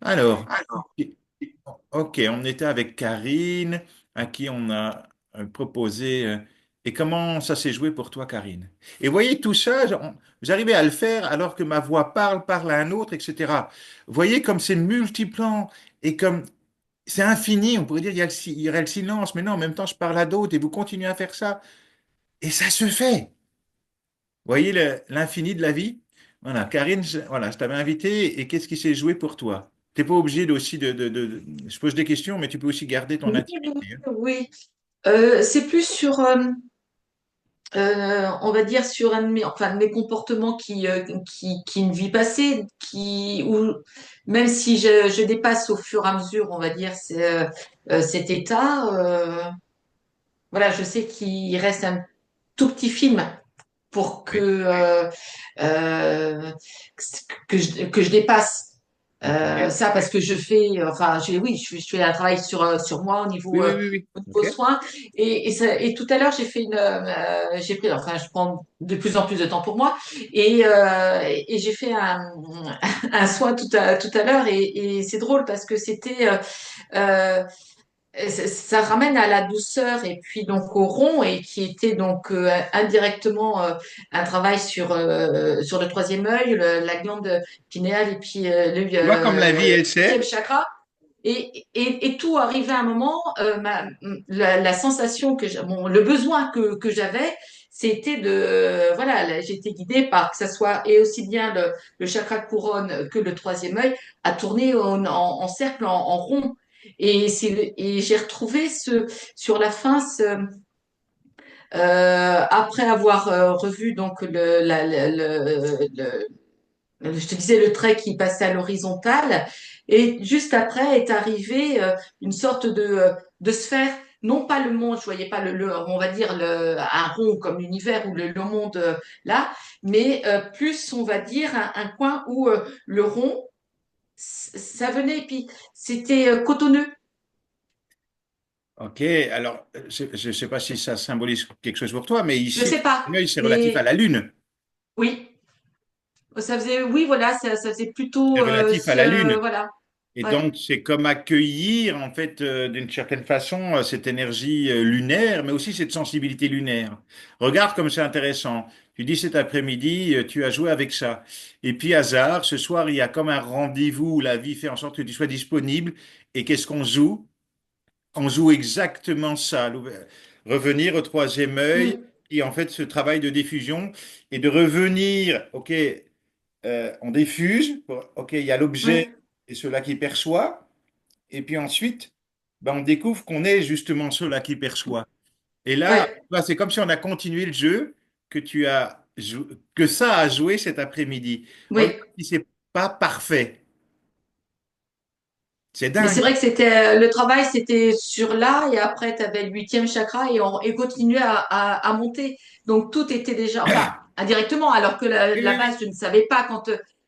Alors, ok, on était avec Karine, à qui on a proposé. Et comment ça s'est joué pour toi, Karine? Et voyez, tout ça, j'arrivais à le faire alors que ma voix parle à un autre, etc. Voyez comme c'est multiplan et comme c'est infini. On pourrait dire il y aurait le silence, mais non, en même temps, je parle à d'autres et vous continuez à faire ça. Et ça se fait. Voyez l'infini de la vie? Voilà, Karine, voilà, je t'avais invité et qu'est-ce qui s'est joué pour toi? T'es pas obligé aussi je pose des questions, mais tu peux aussi garder ton Oui, intimité, hein. oui. C'est plus sur, on va dire, sur un de mes, enfin, de mes comportements qui ne vit passer, ou même si je dépasse au fur et à mesure, on va dire, cet état, voilà, je sais qu'il reste un tout petit film pour Oui. euh, que je dépasse. Ok. Ça parce que je fais, enfin, oui, je fais un travail sur moi Oui, oui, oui, oui. au niveau Ok. soins. Et tout à l'heure, j'ai pris, enfin, je prends de plus en plus de temps pour moi. Et j'ai fait un soin tout à l'heure. Et c'est drôle parce que euh, ça ramène à la douceur et puis donc au rond et qui était donc indirectement un travail sur le troisième œil, la glande pinéale et puis Tu vois comme la vie, le elle huitième sait? chakra. Et tout arrivait à un moment, la sensation le besoin que j'avais, c'était voilà, j'ai été guidée par que ça soit et aussi bien le chakra couronne que le troisième œil à tourner en cercle, en rond. Et j'ai retrouvé sur la fin, après avoir revu donc je te disais le trait qui passait à l'horizontale, et juste après est arrivé une sorte de sphère, non pas le monde, je voyais pas on va dire un rond comme l'univers ou le monde là, mais plus on va dire un coin où le rond, ça venait, et puis c'était cotonneux. Ok, alors, je ne sais pas si ça symbolise quelque chose pour toi, mais Je ici, sais pas, l'œil, c'est relatif à mais la Lune. oui, ça faisait, oui, voilà, ça faisait C'est plutôt, relatif à la Lune. voilà, Et ouais. donc, c'est comme accueillir, en fait, d'une certaine façon, cette énergie lunaire, mais aussi cette sensibilité lunaire. Regarde comme c'est intéressant. Tu dis cet après-midi, tu as joué avec ça. Et puis, hasard, ce soir, il y a comme un rendez-vous où la vie fait en sorte que tu sois disponible. Et qu'est-ce qu'on joue? On joue exactement ça. Revenir au troisième œil, Mm, qui en fait ce travail de diffusion, et de revenir, ok, on diffuse, ok, il y a l'objet ouais, et cela qui perçoit. Et puis ensuite, ben, on découvre qu'on est justement ceux-là qui perçoit. Et là, ouais, ben, c'est comme si on a continué le jeu que ça a joué cet après-midi. Regarde oui, si c'est pas parfait. C'est Mais c'est dingue. vrai que c'était le travail, c'était sur là, et après, tu avais le huitième chakra, et on et continuait à monter. Donc, tout était déjà, enfin, indirectement, alors que Oui, la oui, base, oui. je ne savais pas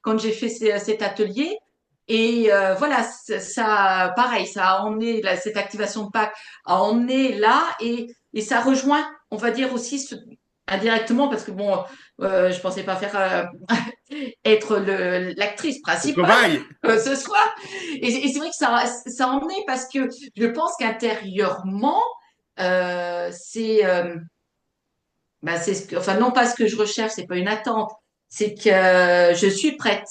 quand j'ai fait cet atelier. Et voilà, ça, pareil, ça a emmené, cette activation de Pâques a emmené là, et ça rejoint, on va dire aussi, indirectement, parce que bon, je pensais pas faire être l'actrice Le principale cobaye. ce soir. Et c'est vrai que ça a emmené parce que je pense qu'intérieurement, c'est, bah, c'est enfin, non pas ce que je recherche, c'est pas une attente, c'est que je suis prête,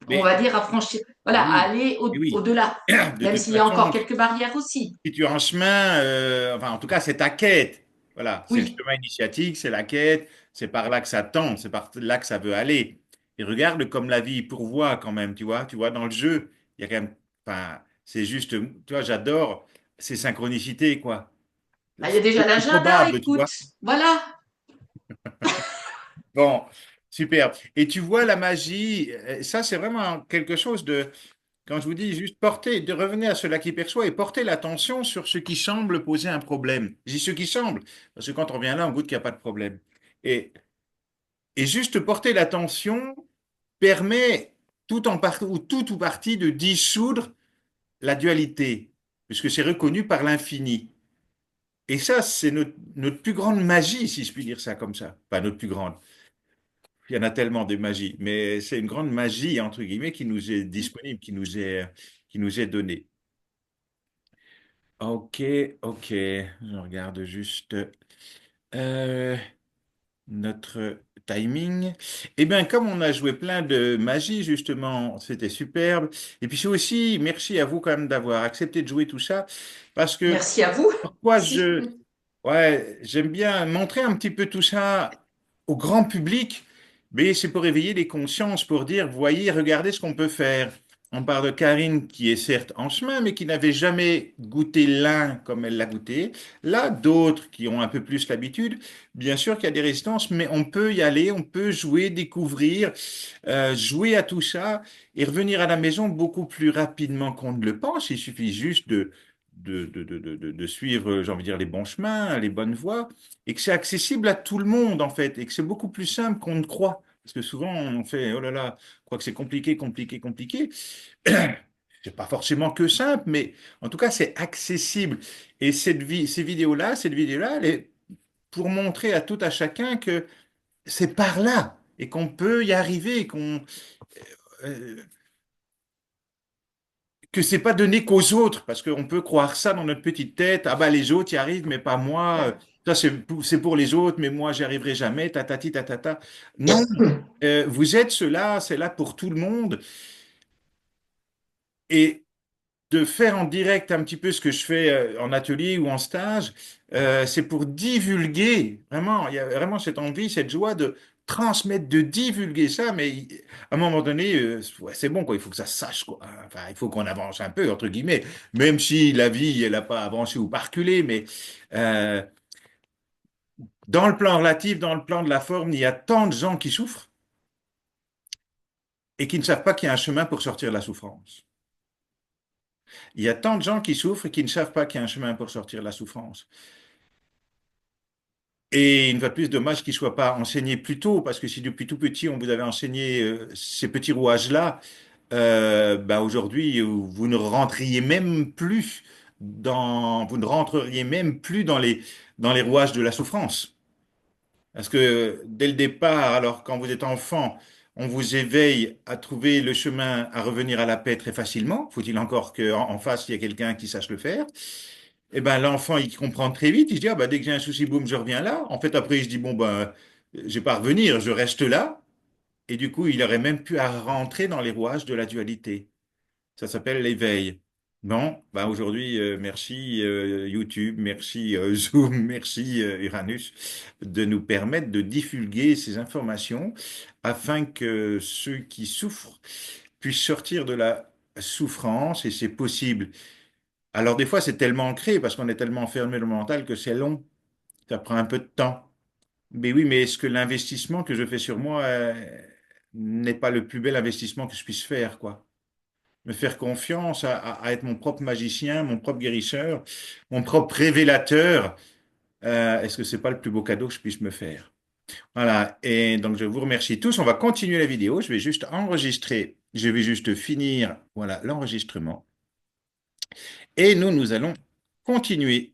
on va Mais dire, à franchir, voilà, à oui, aller oui, oui. au-delà, De même toute s'il y a encore façon, quelques barrières aussi. si tu es en chemin, enfin, en tout cas, c'est ta quête. Voilà, c'est le Oui. chemin initiatique, c'est la quête, c'est par là que ça tend, c'est par là que ça veut aller. Et regarde comme la vie pourvoit quand même, tu vois, dans le jeu, il y a quand même, enfin, c'est juste, tu vois, j'adore ces synchronicités, quoi. Bah, il y a déjà C'est l'agenda, improbable, tu écoute. vois. Voilà. Bon, super. Et tu vois la magie, ça, c'est vraiment quelque chose de, quand je vous dis juste porter, de revenir à cela qui perçoit et porter l'attention sur ce qui semble poser un problème. Je dis ce qui semble, parce que quand on revient là, on goûte qu'il n'y a pas de problème. Et, et juste porter l'attention permet tout en part, ou tout ou partie de dissoudre la dualité, puisque c'est reconnu par l'infini. Et ça, c'est notre plus grande magie, si je puis dire ça comme ça. Pas notre plus grande. Il y en a tellement de magie, mais c'est une grande magie, entre guillemets, qui nous est disponible, qui nous est donnée. Ok, ok. Je regarde juste euh, notre timing. Eh bien, comme on a joué plein de magie, justement, c'était superbe. Et puis c'est aussi, merci à vous quand même d'avoir accepté de jouer tout ça, parce que Merci à vous pourquoi aussi. ouais, j'aime bien montrer un petit peu tout ça au grand public, mais c'est pour éveiller les consciences, pour dire, voyez, regardez ce qu'on peut faire. On parle de Karine qui est certes en chemin, mais qui n'avait jamais goûté l'un comme elle l'a goûté. Là, d'autres qui ont un peu plus l'habitude. Bien sûr qu'il y a des résistances, mais on peut y aller, on peut jouer, découvrir, jouer à tout ça et revenir à la maison beaucoup plus rapidement qu'on ne le pense. Il suffit juste de suivre, j'ai envie de dire, les bons chemins, les bonnes voies, et que c'est accessible à tout le monde, en fait, et que c'est beaucoup plus simple qu'on ne croit. Parce que souvent, on fait, oh là là, je crois que c'est compliqué, compliqué, compliqué. C'est pas forcément que simple, mais en tout cas, c'est accessible. Et cette vidéo-là, elle est pour montrer à tout à chacun que c'est par là et qu'on peut y arriver, euh, que c'est pas donné qu'aux autres, parce qu'on peut croire ça dans notre petite tête. Ah bah les autres y arrivent, mais pas moi. Ça c'est pour les autres, mais moi j'y arriverai jamais. Tatati tatata. Non, vous êtes cela, c'est là pour tout le monde. Et de faire en direct un petit peu ce que je fais en atelier ou en stage, c'est pour divulguer, vraiment, il y a vraiment cette envie, cette joie de transmettre, de divulguer ça, mais à un moment donné, ouais, c'est bon, quoi, il faut que ça se sache, quoi. Enfin, il faut qu'on avance un peu, entre guillemets, même si la vie, elle n'a pas avancé ou pas reculé, mais euh, dans le plan relatif, dans le plan de la forme, il y a tant de gens qui souffrent et qui ne savent pas qu'il y a un chemin pour sortir de la souffrance. Il y a tant de gens qui souffrent et qui ne savent pas qu'il y a un chemin pour sortir de la souffrance. Et une fois de plus, dommage qu'il ne soit pas enseigné plus tôt, parce que si depuis tout petit, on vous avait enseigné ces petits rouages-là, bah aujourd'hui, vous ne rentriez même plus vous ne rentreriez même plus dans les rouages de la souffrance. Parce que dès le départ, alors quand vous êtes enfant, on vous éveille à trouver le chemin à revenir à la paix très facilement. Faut-il encore qu'en face, il y ait quelqu'un qui sache le faire? Eh ben, l'enfant, il comprend très vite. Il se dit, ah, bah, dès que j'ai un souci, boum, je reviens là. En fait, après, il se dit, bon, ben, je vais pas revenir, je reste là. Et du coup, il aurait même pu à rentrer dans les rouages de la dualité. Ça s'appelle l'éveil. Bon, ben, aujourd'hui, merci YouTube, merci Zoom, merci Uranus de nous permettre de diffuguer ces informations afin que ceux qui souffrent puissent sortir de la souffrance, et c'est possible. Alors des fois, c'est tellement ancré parce qu'on est tellement enfermé dans le mental que c'est long. Ça prend un peu de temps. Mais oui, mais est-ce que l'investissement que je fais sur moi n'est pas le plus bel investissement que je puisse faire, quoi? me faire confiance, à être mon propre magicien, mon propre guérisseur, mon propre révélateur. Est-ce que c'est pas le plus beau cadeau que je puisse me faire? Voilà. Et donc, je vous remercie tous. On va continuer la vidéo. Je vais juste enregistrer. Je vais juste finir, voilà, l'enregistrement. Et nous allons continuer.